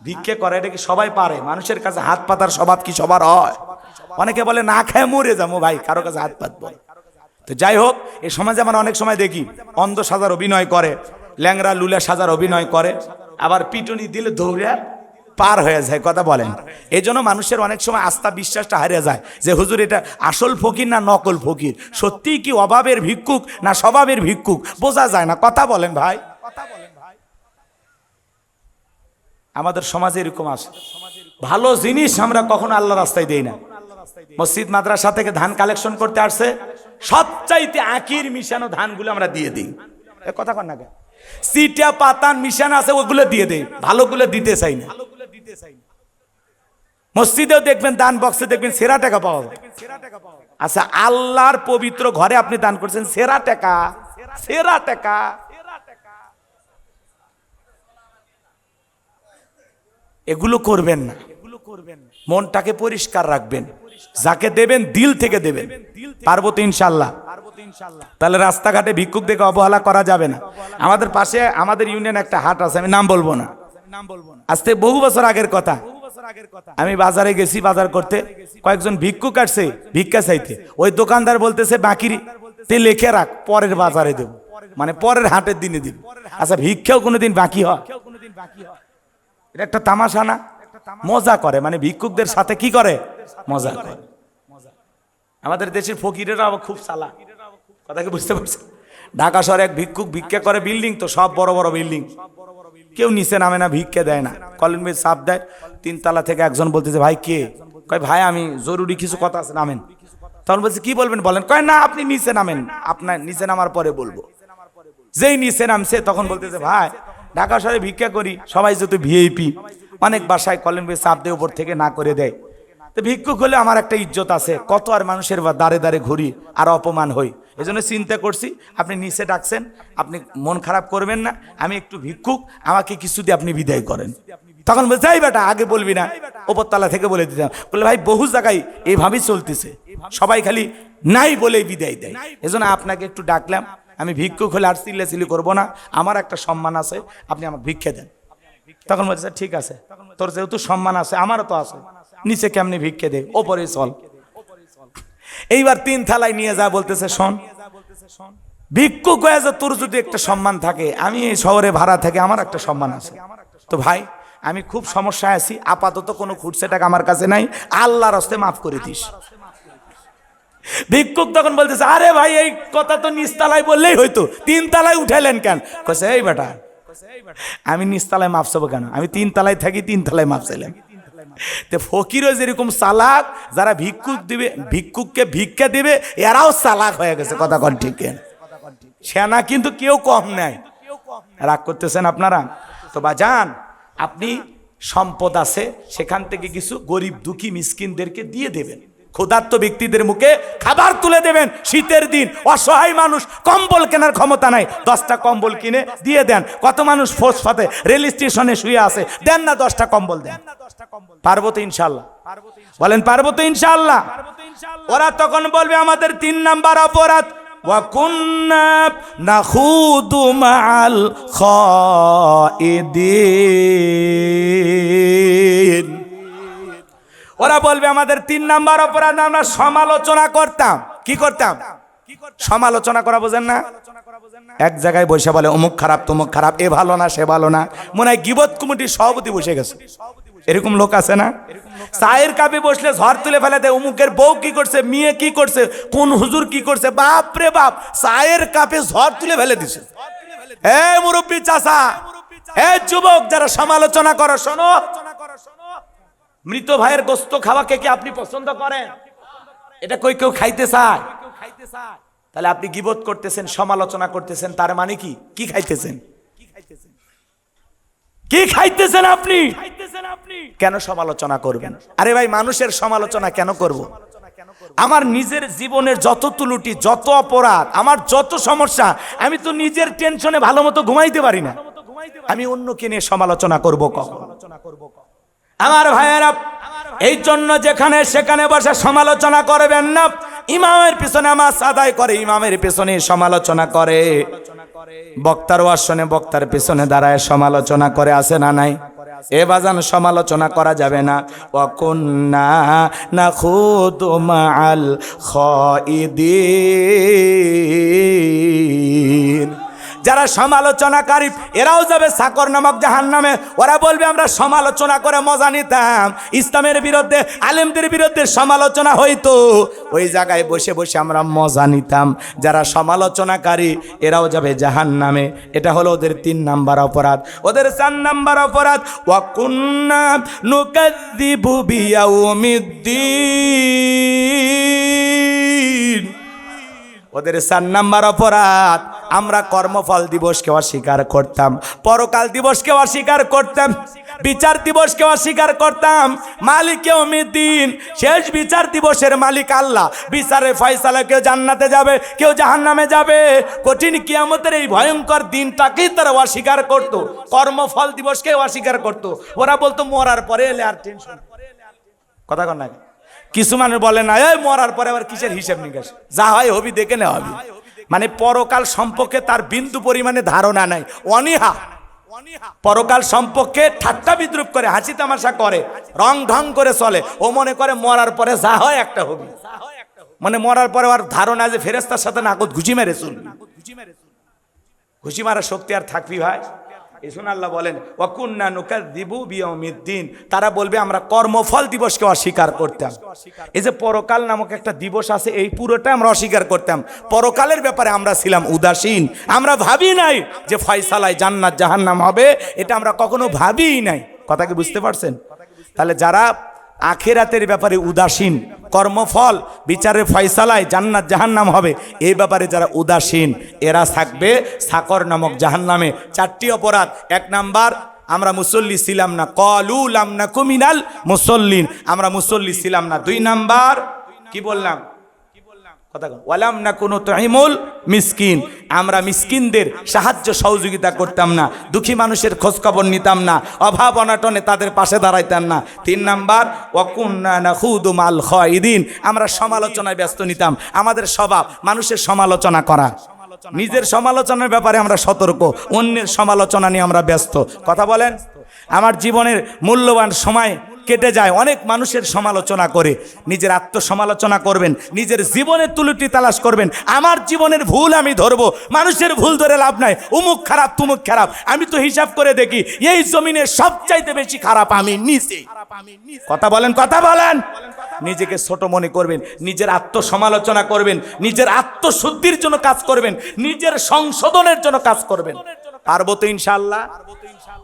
ভিক্ষে করে এটা কি সবাই পারে? মানুষের কাছে হাত পাতার স্বভাব কি সবার হয়? অনেকে বলে না খেয়ে মরে যাবো ভাই, কারো কাছে হাত পাতবো। তো যাই হোক, এই সমাজে আমরা অনেক সময় দেখি অন্ধ সাজার অভিনয় করে, ল্যাংরা লুলা সাজার অভিনয় করে, আবার পিটুনি দিলে দৌড়ে পার হয়ে যায়। কথা বলেন। এই জন্য মানুষের অনেক সময় আস্থা বিশ্বাসটা হারিয়ে যায় যে হুজুর এটা আসল ফকির না নকল ফকির, সত্যিই কি অভাবের ভিক্ষুক না স্বভাবের ভিক্ষুক, বোঝা যায় না। কথা বলেন ভাই। আমাদের সমাজে এরকম আছে, ভালো জিনিস আমরা কখনো আল্লাহ রাস্তায় দেই না। মসজিদ মাদ্রাসা থেকে ধান কালেকশন করতে আসছে, সবচাইতে আখির মিশানো ধানগুলো আমরা দিয়ে দিই। কথা কন না কেন? সিটা পাতান মিশানো আছে ওগুলো দিয়ে দেই, ভালোগুলো দিতে চাই না। মসজিদেও দেখবেন দান বক্সে দেখবেন সেরা টাকা পাওয়া যায়। আচ্ছা, আল্লাহর পবিত্র ঘরে আপনি দান করছেন সেরা টাকা, সেরা টাকা। এগুলো করবেন না, মনটাকে পরিষ্কার রাখবেন, যাকে দেবেন দিল থেকে দেবেন। পারবো তো ইনশাল্লাহ? তাহলে রাস্তাঘাটে ভিক্ষুক দেখে অবহেলা করা যাবে না। আমাদের পাশে আমাদের ইউনিয়ন একটা হাট আছে, আমি নাম বলবো না, আজ থেকে বহু বছর আগের কথা। আমি বাজারে গেছি, বাজার করতে কয়েকজন ভিক্ষুক আসছে ভিক্ষা চাইতে। ওই দোকানদার বলতেছে বাকিতে লিখে রাখ, পরের বাজারে দেব, মানে পরের হাটের দিনে দেব। আচ্ছা, ভিক্ষাও কোনোদিন বাকি হয়? এটা একটা তামাশা না? মজা করে, মানে ভিক্ষুকদের সাথে কি করে? মজা করে। আমাদের দেশের ফকিরেরা খুব চালাক, কথা কি বুঝতে পারছেন? ঢাকা শহরে এক ভিক্ষুক ভিক্ষা করে, বিল্ডিং তো সব বড় বড় বিল্ডিং, কেউ নিচে নামে না, ভিক্ষা দেয় না। কলিং বেল চাপ দেয়, 3 তলা থেকে একজন বলতেছে ভাই কে? কয় ভাই আমি জরুরি কিছু কথা আছে, নামেন। তখন বলছে কি বলবেন বলেন। কয় না আপনি নিচে নামেন, আপনার নিচে নামার পরে বলবো। যেই নিচে নামছে তখন বলতেছে ভাই ঢাকা শহরে ভিক্ষা করি, সবাই যেহেতু ভিআইপি, অনেক বাসায় কলিং বেল চাপ দিয়ে উপর থেকে না করে দেয়, তো ভিক্ষুক হলে আমার একটা ইজ্জত আছে, কত আর মানুষের দাঁড়ে দাঁড়ে ঘুরি আর অপমান হই, এই জন্য চিন্তা করছি আপনি নিচে ডাকছেন, আপনি মন খারাপ করবেন না, আমি একটু ভিক্ষুক, আমাকে কিছু দিয়ে আপনি বিদায় করেন। তখন বলছে এই বেটা আগে বলবি না, উপরতলা থেকে বলে দিতাম। বলে ভাই বহু জায়গায় এইভাবেই চলতেছে, সবাই খালি নাই বলে বিদায় দেয়, এজন্য আপনাকে একটু ডাকলাম, আমি ভিক্ষুক হলে আর চিল্লাচিল্লি করবো না, আমার একটা সম্মান আছে, আপনি আমাকে ভিক্ষা দেন। তখন বলছে ঠিক আছে, তোর যেহেতু সম্মান আছে আমারও তো আছে, নিচে কেমনি ভিক্ষে দে, ওপরে চল। এইবার 3 থালায় নিয়ে যা বলতেছে শোন, ভিক্ষুক হয়ে যে তোর যদি একটা সম্মান থাকে, আমি এই শহরে ভাড়া থেকে আমার একটা সম্মান আছে, তো ভাই আমি খুব সমস্যায় আছি, আপাতত কোনো খুঁজছে টাকা আমার কাছে নাই, আল্লাহর হস্তে মাফ করে দিস। ভিক্ষুক তখন বলতেছে আরে ভাই এই কথা তো নিচতলায় বললেই হইতো, 3 তলায় উঠাইলেন কেন? কইছে এই বেটা আমি নিচতলায় মাফ চাবো কেন, আমি 3 তলায় থাকি, 3 তলায় মাফ চাইলাম। তো ফকিরও যেরকম চালাক, যারা ভিক্ষুক দিবে, ভিক্ষুককে ভিক্ষা দিবে, এরাও চালাক হয়ে গেছে, কথা কন ঠিক? সেনা কিন্তু কেউ কম নাই। রাগ করতেছেন আপনারা? তো বাজান আপনি সম্পদ আছে, সেখান থেকে কিছু গরিব দুঃখী মিসকিনদেরকে দিয়ে দেবেন, ক্ষুধার্ত ব্যক্তিদের মুখে খাবার তুলে দেবেন। শীতের দিন অসহায় মানুষ, কম্বল কেনার ক্ষমতা নাই, 10টা কম্বল কিনে দিয়ে দেন। কত মানুষ ফোসফাতে রেল স্টেশনে শুয়ে আছে, দেন না 10টা কম্বল দেন। পারবো তো ইনশাল্লাহ? বলেন পারবো তো ইনশাল্লাহ? ওরা তখন বলবে আমাদের 3 নাম্বার অপরাধ, ওয়া কুন্না নাখুদু মাআল খাইদিন। ওরা বলবে আমাদের 3 নাম্বার অপরাধ, আমরা সমালোচনা করতাম। কি করতাম? সমালোচনা করা বোঝেন না? এক জায়গায় বসে বলে অমুক খারাপ তমুক খারাপ, এ ভালো না সে ভালো না, মনে হয় গিবত কমিটির সভাপতি বসে গেছে, এরকম লোক আছে না? চায়ের কাপে বসলে ঝড় তুলে ফেলে দেয়, অমুকের বউ কি করছে, মেয়ে কি করছে, কোন হুজুর কি করছে, বাপ রে বাপ, চায়ের কাপে ঝড় তুলে ফেলে দিছে। এ মুরব্বী চাচা, এ যুবক যারা সমালোচনা করো, শোনো, মৃত ভাইয়ের গোস্ত খাওয়াকে কি আপনি পছন্দ করেন? এটা কই কেউ খাইতে চায়? তাহলে আপনি গীবত করতেছেন, সমালোচনা করতেছেন, তার মানে কি? কি খাইতেছেন? কি খাইতেছেন আপনি? কেন সমালোচনা করবেন? আরে ভাই মানুষের সমালোচনা কেন করব? আমার নিজের জীবনের যত তুলুটি, যত অপরাধ, আমার যত সমস্যা, আমি তো নিজের টেনশনে ভালো মতো ঘুমাইতে পারি না, আমি অন্যকে নিয়ে সমালোচনা করব কখন? আমার ভাইয়েরা, এই জন্য যেখানে সেখানে বসে সমালোচনা করবেন না। ইমামের পিছনে নামাজ আদায় করে, ইমামের পিছনে সমালোচনা করে, বক্তার আসনে বক্তার পিছনে দাঁড়ায় সমালোচনা করে, আছে না নাই? এ বাজান সমালোচনা করা যাবে না। ওয়া কুন্না নাখুদু মাআল খাইদিন। যারা সমালোচনাকারী এরাও যাবে সাকর নামক জাহান্নামে। ওরা বলবে আমরা সমালোচনা করে মজা নিতাম, ইসলামের বিরুদ্ধে আলেমদের বিরুদ্ধে সমালোচনা হইতো, ওই জায়গায় বসে বসে আমরা মজা নিতাম। যারা সমালোচনাকারী এরাও যাবে জাহান্নামে। এটা হলো ওদের 3 নাম্বার অপরাধ। ওদের 4 নাম্বার অপরাধ, ওয়া কুন্না নুকাযযিবু বিয়াউমিদ্দিন। ওদের 4 নাম্বার অপরাধ, আমরা কর্মফল দিবসকে অস্বীকার করতাম, পরকাল দিবসকে অস্বীকার করতাম, বিচার দিবসকে অস্বীকার করতাম। মালিক ইয়াউমিদ্দিন, শেষ বিচার দিবসের মালিক আল্লাহ। বিচারের ফয়সালা, কেউ জান্নাতে যাবে, কেউ জাহান্নামে যাবে। কঠিন কিয়ামতের এই ভয়ঙ্কর দিনটাকেই তারা অস্বীকার করত, কর্মফল দিবসকে অস্বীকার করত। ওরা বলতো মরার পরে এলে আর টেনশন। কথা কন না? কিছু মানুষ বলে না এই মরার পরে আবার কিসের হিসাব নিকাশ, যা হয় হবি দেখে নেওয়া হবে। মানে পরকাল সম্পর্কে তার বিন্দু পরিমাণে ধারণা নাই, অনীহা। পরকাল সম্পর্কে ঠাট্টা বিদ্রুপ করে, হাসি তামাশা করে, রং ঢং করে চলে। ও মনে করে মরার পরে যা হয় একটা হবি, মানে মরার পরে আর ধারণা যে ফেরেস্তার সাথে নাকত ঘুষি মেরে চলবি। ঘুষি মারার শক্তি আর থাকবি ভাই? এজন্য আল্লাহ বলেন ওয়াকুন্না নুকাযযিবু বিয়াউমিদ্দিন, তারা বলবে আমরা কর্মফল দিবসকে অস্বীকার করতাম। এই যে পরকাল নামক একটা দিবস আছে, এই পুরোটা আমরা অস্বীকার করতাম। পরকালের ব্যাপারে আমরা ছিলাম উদাসীন, আমরা ভাবি নাই যে ফয়সালায় জান্নাত জাহান্নাম হবে, এটা আমরা কখনো ভাবিই নাই। কথা কি বুঝতে পারছেন? তাহলে যারা আখিরাতের ব্যাপারে উদাসীন, কর্মফল বিচারের ফয়সালায় জান্নাত জাহান্নাম হবে এই ব্যাপারে যারা উদাসীন, এরা থাকবে সাকর নামক জাহান্নামে। 4টি অপরাধ। 1 নাম্বার, আমরা মুসল্লি ছিলাম না, ক্বালু লাম নাকু মিনাল মুসল্লিন, আমরা মুসল্লি ছিলাম না। 2 নাম্বার কি বললাম? কথা বল, ওয়ালাম নাকু নুতঈমুল মিসকিন, আমরা মিসকিনদের সাহায্য সহযোগিতা করতাম না, দুঃখী মানুষের খোঁজ খবর নিতাম না, অভাব অনাটনে তাদের পাশে দাঁড়াইতাম না। 3 নাম্বার, ওয়াকুন্না নাখুদু মাল খায়িদিন, আমরা সমালোচনায় ব্যস্ত নিতাম। আমাদের স্বভাব মানুষের সমালোচনা করা, নিজের সমালোচনার ব্যাপারে আমরা সতর্ক, অন্যের সমালোচনা নিয়ে আমরা ব্যস্ত। কথা বলেন। আমার জীবনের মূল্যবান সময় কেটে যায় অনেক মানুষের সমালোচনা করে। নিজের আত্মসমালোচনা করবেন, নিজের জীবনের ত্রুটি তালাশ করবেন। আমার জীবনের ভুল আমি ধরবো, মানুষের ভুল ধরে লাভ নাই। উমুক খারাপ তুমুক খারাপ, আমি তো হিসাব করে দেখি এই জমিনে সবচাইতে বেশি খারাপ আমি নিজে। কথা বলেন, কথা বলেন। নিজেকে ছোট মনে করবেন, নিজের আত্মসমালোচনা করবেন, নিজের আত্মশুদ্ধির জন্য কাজ করবেন, নিজের সংশোধনের জন্য কাজ করবেন। পারবো তো ইনশাআল্লাহ।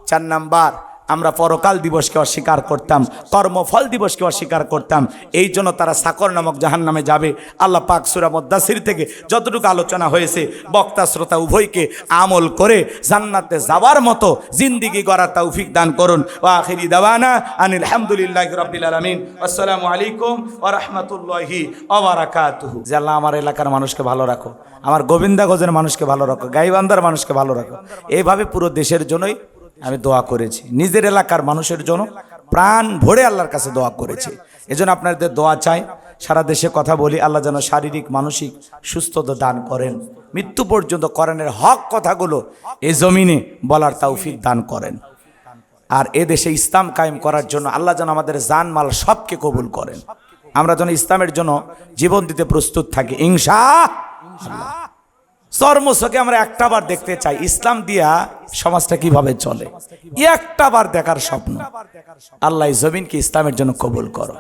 4 নাম্বার, আমরা পরকাল দিবসকে অস্বীকার করতাম, কর্মফল দিবসকে অস্বীকার করতাম। এই জন্য তারা সাকর নামক জাহান্নামে যাবে। আল্লাহ পাক সূরা মুদ্দাসির থেকে যতটুকু আলোচনা হয়েছে, বক্তা শ্রোতা উভয়কে আমল করে জান্নাতে যাওয়ার মতো জিন্দেগি গড়ার তৌফিক দান করুন। ওয়া আখিরি দাওয়ানা আনিল হামদুলিল্লাহি রাব্বিল আলামিন। আসসালামু আলাইকুম ওয়া রাহমাতুল্লাহি ওয়া বারাকাতুহু। যে আল্লাহ আমার এলাকার মানুষকে ভালো রাখো, আমার গোবিন্দাগঞ্জের মানুষকে ভালো রাখো, গাইবান্ধার মানুষকে ভালো রাখো। এইভাবে পুরো দেশের জন্যই আমি দোয়া করেছি, নিজের এলাকার মানুষের জন্য প্রাণ ভরে আল্লাহর কাছে দোয়া করেছি। এজন্য আপনাদের দোয়া চাই। সারা দেশে কথা বলি, আল্লাহ যেন শারীরিক মানসিক সুস্থতা দান করেন, মৃত্যু পর্যন্ত কোরআনের হক কথাগুলো এই জমিনে বলার তৌফিক দান করেন। আর এ দেশে ইসলাম কায়েম করার জন্য আল্লাহ যেন আমাদের জানমাল সবকে কবুল করেন। আমরা যেন ইসলামের জন্য জীবন দিতে প্রস্তুত থাকি ইনশাআল্লাহ। চর্মচোখে আমরা একটাবার দেখতে চাই ইসলাম দিয়া সমাজটা কিভাবে চলে, একটাবার দেখার স্বপ্ন। আল্লাহ এই জমিনকে ইসলামের জন্য কবুল করো।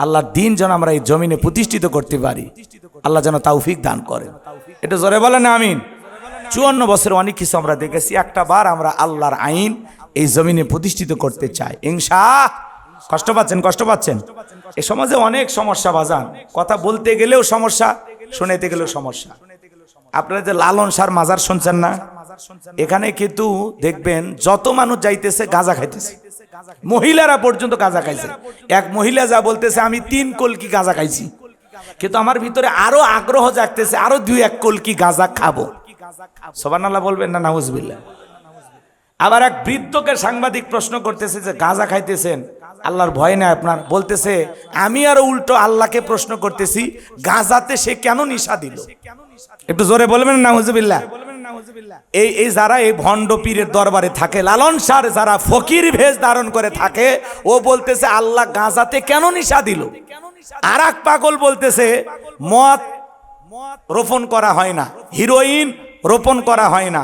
আল্লাহর দিন যেন আমরা এই জমিনে প্রতিষ্ঠিত করতে পারি, আল্লাহ যেন তৌফিক দান করেন। এটা জোরে বলেন আমিন। 54 বছরে অনেক কিছু আমরা দেখেছি, একটাবার আমরা আল্লাহর আইন এই জমিনে প্রতিষ্ঠিত করতে চাই ইনশাআল্লাহ। কষ্ট পাচ্ছেন, কষ্ট পাচ্ছেন। এই সমাজে অনেক সমস্যা বাজান, কথা বলতে গেলেও সমস্যা, শুনাইতে গেলেও সমস্যা। আপনারা যে লালন শাহর মাজার শুনছেন না, এখানে কিন্তু দেখবেন যত মানুষ যাইতেছে গাঁজা খাইতেছে, মহিলারা পর্যন্ত গাঁজা খাইছে। এক মহিলা যা বলতেছে আমি 3 কলকি গাঁজা খাইছি, কিন্তু আমার ভিতরে আরো আগ্রহ জাগতেছে, আরো 2-1 কলকি গাঁজা খাবো। সুবহানাল্লাহ বলবেন না নাউজুবিল্লাহ। আবার এক বৃদ্ধকে সাংবাদিক প্রশ্ন করতেছে যে গাঁজা খাইতেছেন, আল্লাহর ভয় নাই আপনার? বলতেছে আমি আরো উল্টো আল্লাহকে প্রশ্ন করতেছি গাঁজাতে সে কেন নিশা দিল। একটু জোরে বলবেন নাউজুবিল্লাহ। এই যারা এই ভণ্ড পীরের দরবারে থাকে, লালন শাহর যারা ফকির ভেষ ধারণ করে থাকে, ও বলতেছে আল্লাহ গাঁজাতে কেন নিশা দিল। আর এক পাগল বলতেছে মদ রোপণ করা হয় না, হিরোইন রোপণ করা হয় না,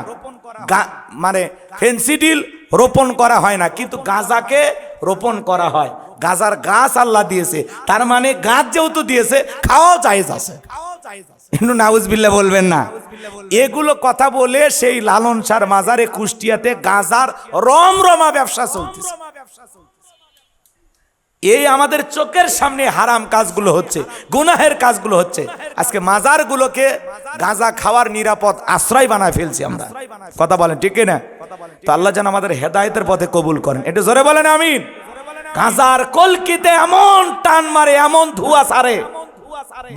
মানে ফেন্সিডিল রোপণ করা হয় না, কিন্তু গাঁজাকে রোপণ করা হয়। গাঁজার গাছ আল্লাহ দিয়েছে, তার মানে গাছ যেহেতু দিয়েছে খাওয়া জায়েজ আছে। কিন্তু নাউজুবিল্লাহ বলবেন না। এগুলো কথা বলে সেই লালন শাহর মাজারে কুষ্টিয়াতে গাঁজার রমরমা ব্যবসা চলতেছে। এই আমাদের চোখের সামনে হারাম কাজগুলো হচ্ছে, গুনাহের কাজগুলো হচ্ছে। আজকে মাজারগুলোকে গাঁজা খাওয়ার নিরাপদ আশ্রয় বানায় ফেলছি আমরা। কথা বলেন ঠিক না? তো আল্লাহ যেন আমাদের হেদায়েতের পথে কবুল করেন। এটা জোরে বলেন আমিন। গাঁজার কলকিতে এমন টান মারে, এমন ধোঁয়া ছাড়ে,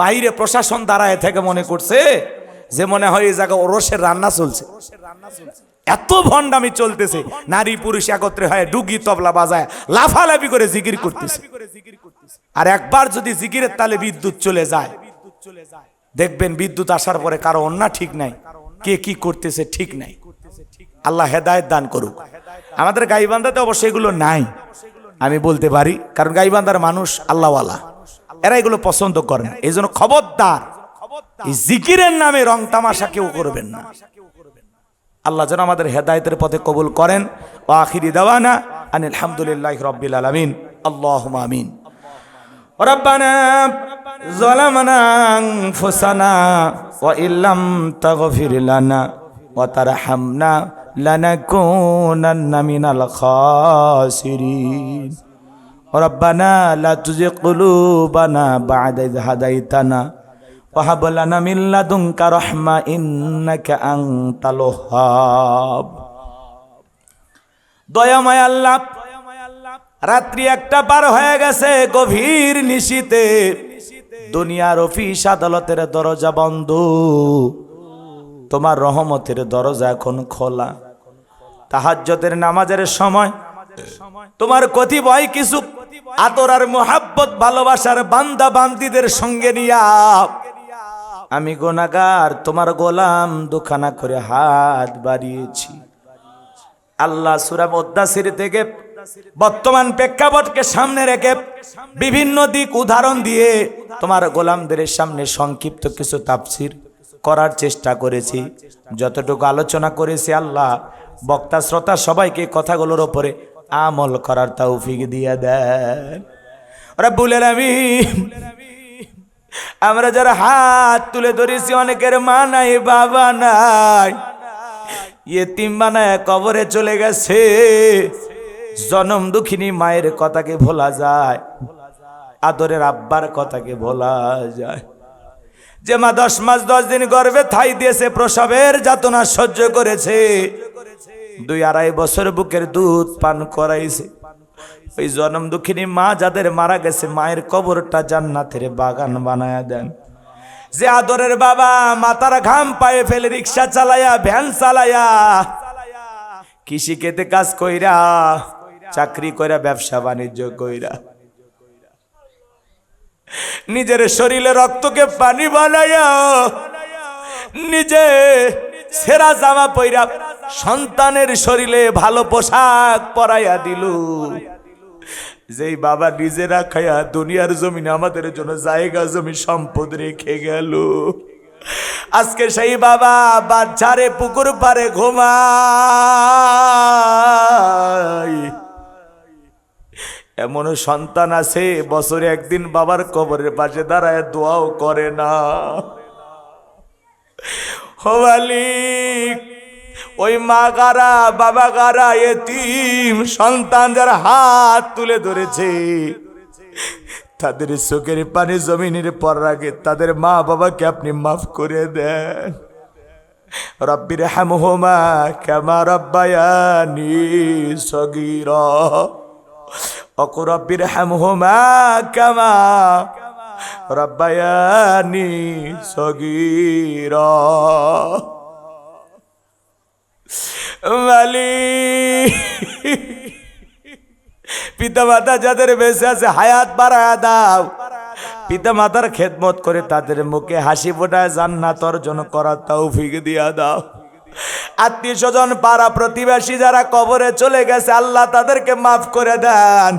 বাইরে প্রশাসন দাঁড়ায় থেকে মনে করছে যে মনে হয় এই জায়গায় ওরসের রান্না চলছে। এত ভণ্ডামি চলতেছে, নারী পুরুষ একত্রে হয় ডুগি তবলা বাজায় লাফালাফি করে জিকির করতেছে। আর একবার যদি জিকিরের তালে বিদ্যুৎ চলে যায়, দেখবেন বিদ্যুৎ আসার পরে কারো অন্যা ঠিক নাই, কে কি করতেছে ঠিক নাই। আল্লাহ হেদায়েত দান করুক। আমাদের গাইবান্ধাতে অবশ্য এগুলো নাই, আমি বলতে পারি, কারণ গাইবান্ধার মানুষ আল্লাহওয়ালা, এরা এগুলো পছন্দ করে না। এই জন্য খবরদার এই জিকিরের নামে রং তামাশা কেউ করবেন না। আল্লাহ যেন আমাদের হেদায়েতের পথে কবুল করেন। ওয়া আখিরি দাওয়ানা আনিল হামদুলিল্লাহি রাব্বিল আলামিন। আল্লাহুম্মা আমিন। রব্বানা যালামনা আনফুসানা ওয়া ইল্লাম তাগফির লানা ওয়া তারহামনা লানাকুনান্না মিনাল খাসিরিন। রব্বানা লা তুজিগ কুলুবানা বা'দা ইয হাদাইতানা ওয়া হাব লানা মিন লাদুনকা রাহমা ইন্নাকা আনতাল ওয়াহ্হাব। দয়াময় আল্লাহ, রাত্রি 1টা পার হয়ে গেছে, গভীর নিশীতে দুনিয়ার অফিস আদালতের দরজা বন্ধ, তোমার রহমতের দরজা এখন খোলা। তাহাজ্জুদের নামাজের সময় তোমার কতিপয় কিছু আতর আর মোহাব্বত ভালোবাসার বান্দা বান্দিদের সঙ্গে নিয়া আমি গুনাহগার তোমার গোলাম দুখানা করে হাত বাড়িয়েছি। আল্লাহ সূরা মুদ্দাসির থেকে বর্তমান প্রেক্ষাপটকে সামনে রেখে বিভিন্ন দিক উদাহরণ দিয়ে তোমার গোলামদের সামনে সংক্ষিপ্ত কিছু তাফসীর করার চেষ্টা করেছি। যতটুকু আলোচনা করেছি আল্লাহ বক্তা শ্রোতা সবাইকে কথাগুলোর উপরে আমল করার তৌফিক দিয়ে দেন রব্বুল আলামিন। আমরা যারা হাত তুলে ধরেছি অনেকের মা নাই বাবা নাই, ইয়েতিম বানায় কবরে চলে গেছে। জনম দুঃখিনী মায়ের কথাকে ভোলা যায়, আদরের আব্বার কথাকে ভোলা যায়। যে মা 10 মাস 10 দিন গর্ভে ঠাই দিয়েছে, প্রসবের যাতনা সহ্য করেছে, 2-2.5 বছর বুকের দুধ পান করাইছে, ওই জনম দুঃখিনী মা যাদের মারা গেছে মায়ের কবরটা জান্নাতের বাগান বানায়া দেন। যে আদরের বাবা মাথার ঘাম পায়ে ফেলে রিক্সা চালায়া ভ্যান চালায়া কৃষি খেতে কাজ কইরা চাকরি কইরা ব্যবসা বাণিজ্য কইরা নিজের শরীরে রক্তকে পানি বানায়া নিজে সেরা জামা পইরা সন্তানের শরীরে ভালো পোশাক পরাইয়া দিল। যেই বাবা নিজেরা খায়া দুনিয়ার জমিনে আমাদের জন্য জায়গা জমি সম্পদ রেখে গেল, আজকে সেই বাবা বাচ্চারে পুকুর পারে ঘুমায়। এমন সন্তান আছে বছরে একদিন বাবার কবরের পাশে দাঁড়ায় দোয়াও করে না। ও মালিক, ওই মা গারা বাবা গারা এতিম সন্তান যারা হাত তুলে ধরেছে তাদের চোখের পানি জমিনের পর রাখে, তাদের মা বাবাকে আপনি মাফ করে দেন। রব্বির হামহুমা কামা রব্বায়ানি সগীরা ওয়া রব্বির হামহুমা কামা রব্বায়ানি সগীরা। পিতা মাতা যাদের বেঁচে আছে হায়াত বাড়ায়া দাও, পিতা মাতার খেদমত করে তাদের মুখে হাসি ফোটায় জান্নাত অর্জন করার তৌফিক দিয়া দাও। আত্মীয় স্বজন পাড়া প্রতিবেশী যারা কবরে চলে গেছে আল্লাহ তাদেরকে মাফ করে দেন।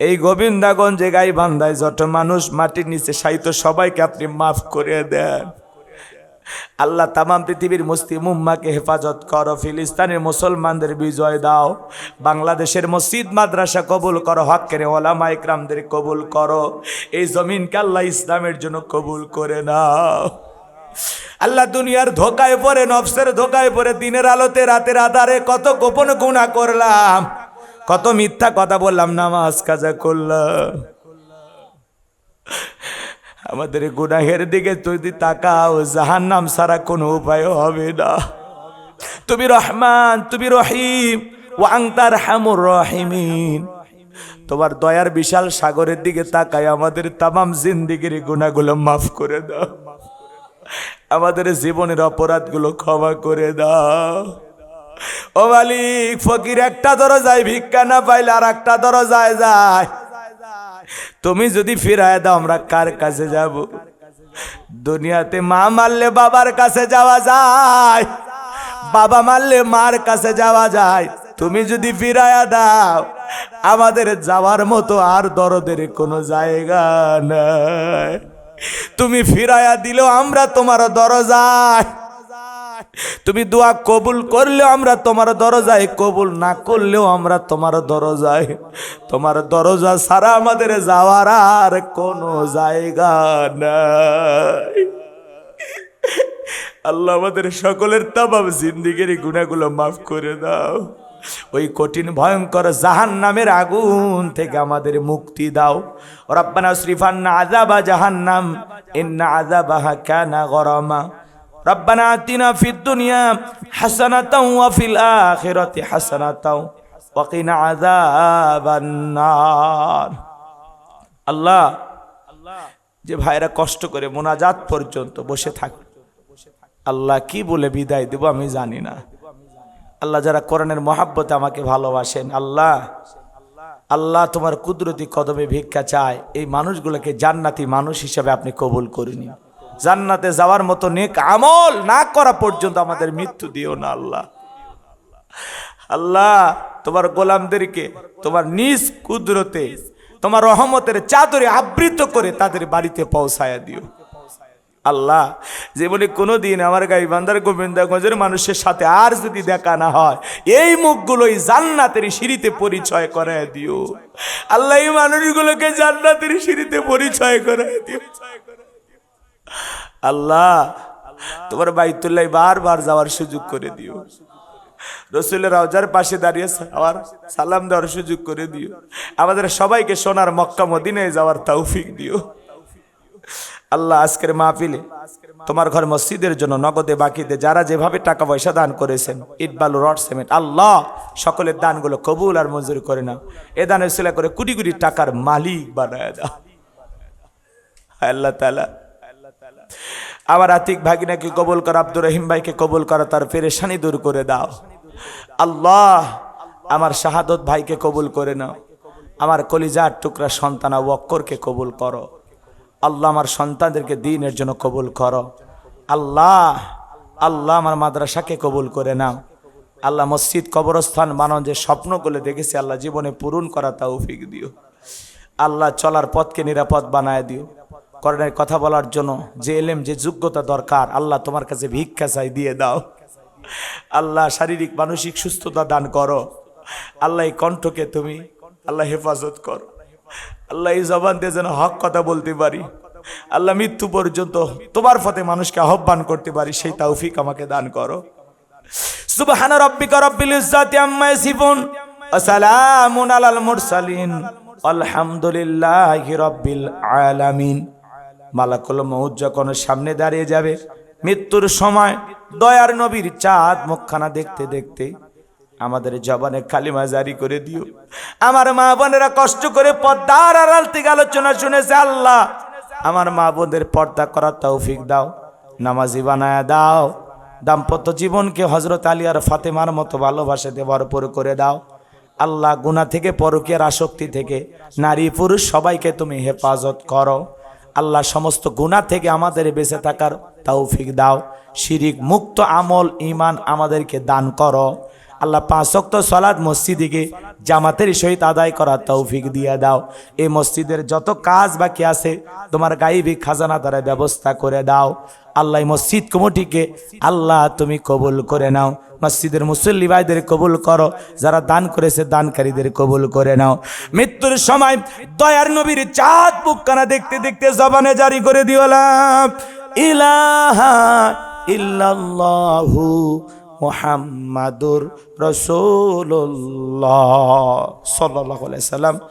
এই গোবিন্দাগঞ্জে গাইবান্ধায় যত মানুষ মাটির নিচে শায়িত সবাইকে আপনি মাফ করে দেন। আল্লাহ তামাম পৃথিবীর মুসলিম উম্মাকে হেফাজত করো, ফিলিস্তিনের মুসলমানদের বিজয় দাও, বাংলাদেশের মসজিদ মাদ্রাসা কবুল করো, হক্কের ওলামা ইকরামদের কবুল করো, এই জমিনকে আল্লাহ ইসলামের জন্য কবুল করে নাও। আল্লাহ দুনিয়ার ধোকায় পড়ে, নফসের ধোকায় পড়ে, দিনের আলোতে রাতের আধারে কত গোপন গুনাহ করলাম, কত মিথ্যা কথা বললাম, নামাজ কাজা করলাম। আমাদের গুনাহের দিকে যদি তাকাও জাহান্নাম ছাড়া কোনো উপায় হবে না। তুমি রহমান, তুমি রহিম, ওয়া আনতা আরহামুর রাহিমিন। তোমার দয়ার বিশাল সাগরের দিকে তাকায় আমাদের তামাম জিন্দেগির গুনাহগুলো মাফ করে দাও, আমাদের জীবনের অপরাধগুলো ক্ষমা করে দাও। ও মালিক, ফকির একটা দরজায় ভিক্ষা না পাইলে আর একটা দরজায় যায়, তুমি যদি ফিরায় দাও আমরা কার কাছে যাব? দুনিয়াতে মা মারলে বাবার কাছে যাওয়া যায়, বাবা মারলে মার কাছে যাওয়া যায়, তুমি যদি ফিরায়া দাও আমাদের যাওয়ার মতো আর দরদের কোনো জায়গা নাই। তুমি ফিরায়া দিলেও আমরা তোমার দরজায় তুমি দোয়া কবুল করলেও আমরা তোমার দরজায়, কবুল না করলেও আমরা তোমার দরজায়। তোমার দরজা ছাড়া আমাদের যাওয়ার আর কোনো জায়গা নাই। আল্লাহ আমাদের সকলের তামাম জিন্দেগির গুনাহগুলো মাফ করে দাও। ওই কঠিন ভয়ঙ্কর জাহান্নামের আগুন থেকে আমাদের মুক্তি দাও। রব্বানা আসরিফান্না আযাবা জাহান্নাম ইন্না আযাবাহা কানা গরামা। রব্বানা আতিনা ফিদ দুনিয়া হাসানাতাও ওয়া ফিল আখিরাতি হাসানাতাও ওয়া কিনা আযাবান নার। আল্লাহ, যে ভাইরা কষ্ট করে মোনাজাত পর্যন্ত বসে থাকে, আল্লাহ কি বলে বিদায় দেব আমি জানি না। আল্লাহ, যারা কোরআনের মহাব্বতে আমাকে ভালোবাসেন, আল্লাহ আল্লাহ তোমার কুদরতি কদমে ভিক্ষা চায়, এই মানুষগুলোকে জান্নাতি মানুষ হিসেবে আপনি কবুল করে নিন। জান্নাতে যাওয়ার মতো নেক আমল না করা পর্যন্ত আমাদের মৃত্যু দিও না। আল্লাহ আল্লাহ তোমার গোলামদেরকে তোমার নিজ কুদরতে তোমার রহমতের চাদরে আবৃত করে তাদের বাড়িতে পৌঁছায়া দিও। আল্লাহ, জীবনে কোনোদিন আমার গাইবান্ধার গোবিন্দগঞ্জের মানুষের সাথে আর যদি দেখা না হয়, এই মুখগুলোই জান্নাতের সিঁড়িতে পরিচয় করায় দিও। আল্লাহ, এই মানুষগুলোকে জান্নাতের সিঁড়িতে পরিচয় করায় দিও। আল্লাহ, তোমার বাইতুল্লাহ বারবার যাওয়ার সুযোগ করে দিও। রসুলের রওজার পাশে দাঁড়িয়ে সালাম দেওয়ার সুযোগ করে দিও। আমাদের সবাইকে সোনার মক্কা মদিনায় যাওয়ার তৌফিক দিও। আল্লাহ, আজকের মাহফিলে তোমার ঘর মসজিদের জন্য নগদে বাকিতে যারা যেভাবে টাকা পয়সা দান করেছেন, ইট বালু রড সিমেন্ট, আল্লাহ সকলের দানগুলো কবুল আর মঞ্জুর করে নাও। এ দানের সিলা করে কোটি কোটি টাকার মালিক বানায় দাও। আল্লাহ তাআলা আমার আতিক ভাগিনাকে কবুল কর, আব্দুর রহিম ভাইকে কবুল কর, তার পেরেশানি দূর করে দাও। আল্লাহ, আমার শাহাদত ভাইকে কবুল করে নাও। আমার কলিজার টুকরা সন্তান আবু বকরকে কবুল করো। আল্লাহ, আমার সন্তানদেরকে দ্বীনের জন্য কবুল করো। আল্লাহ আল্লাহ আমার মাদ্রাসাকে কবুল করে নাও। আল্লাহ, মসজিদ কবরস্থান বানানোর যে স্বপ্নগুলো দেখেছি আল্লাহ জীবনে পূরণ করা তৌফিক দিও। আল্লাহ, চলার পথকে নিরাপদ বানায় দিও। কোরআনের কথা বলার জন্য যে এলেম যে যোগ্যতা দরকার, আল্লাহ তোমার কাছে ভিক্ষা চাই, দিয়ে দাও। আল্লাহ, শারীরিক মানসিক সুস্থতা দান করো। আল্লাহ, এই কণ্ঠকে তুমি আল্লাহ হেফাজত করো। আল্লাহ, এই জবান দিয়ে যেন হক কথা বলতে পারি। আল্লাহ, মৃত্যু পর্যন্ত তোমার পথে মানুষকে আহ্বান করতে পারি, সেই তৌফিক আমাকে দান করো। সুবহানা রাব্বিকা রাব্বিল ইজ্জাতি আম্মা ইয়াসিফুন ওয়া সালামুন আলাল মুরসালিন আলহামদুলিল্লাহি রাব্বিল আলামিন। মালাকুল মউত যখন সামনে দাঁড়িয়ে যাবে, মৃত্যুর সময় দয়ার নবীর চাঁদ মুখখানা দেখতে দেখতে আমাদের জবানে কালিমা জারি করে দিও। আমার মা বোনেরা কষ্ট করে পর্দার আড়াল থেকে আলোচনা শুনেছে, আল্লাহ আমার মা বোনদের পর্দা করার তৌফিক দাও, নামাজি বানায়া দাও। দাম্পত্য জীবনকে হযরত আলী আর ফাতেমার মতো ভালোবাসাতে ভরপুর করে দাও। আল্লাহ, গুনাহ থেকে, পরকীয়ার আসক্তি থেকে নারী পুরুষ সবাইকে তুমি হেফাজত করো। আল্লাহ, সমস্ত গুনাহ থেকে আমাদের বেঁচে থাকার তৌফিক দাও। শিরিক মুক্ত আমল ঈমান আমাদেরকে দান করো। আল্লাহ, 5 ওয়াক্ত সালাত মসজিদে জামাতের সহিত আদায় করার তৌফিক দিয়ে দাও। এই মসজিদের যত কাজ বাকি আছে তোমার গায়বী খাজানা দ্বারা ব্যবস্থা করে দাও। আল্লাহ, মসজিদ কমিটিকে আল্লাহ তুমি কবুল করে নাও। মসজিদের মুসল্লি ভাইদের কবুল করো, যারা দান করেছে দানকারীদের কবুল করে নাও। মৃত্যুর সময় দয়ার নবীর চাঁদ মুখখানা দেখতে দেখতে জবানে জারি করে দিও, লা ইলাহা ইল্লাল্লাহু মুহাম্মাদুর রাসূলুল্লাহ সাল্লাল্লাহু আলাইহি সাল্লাম।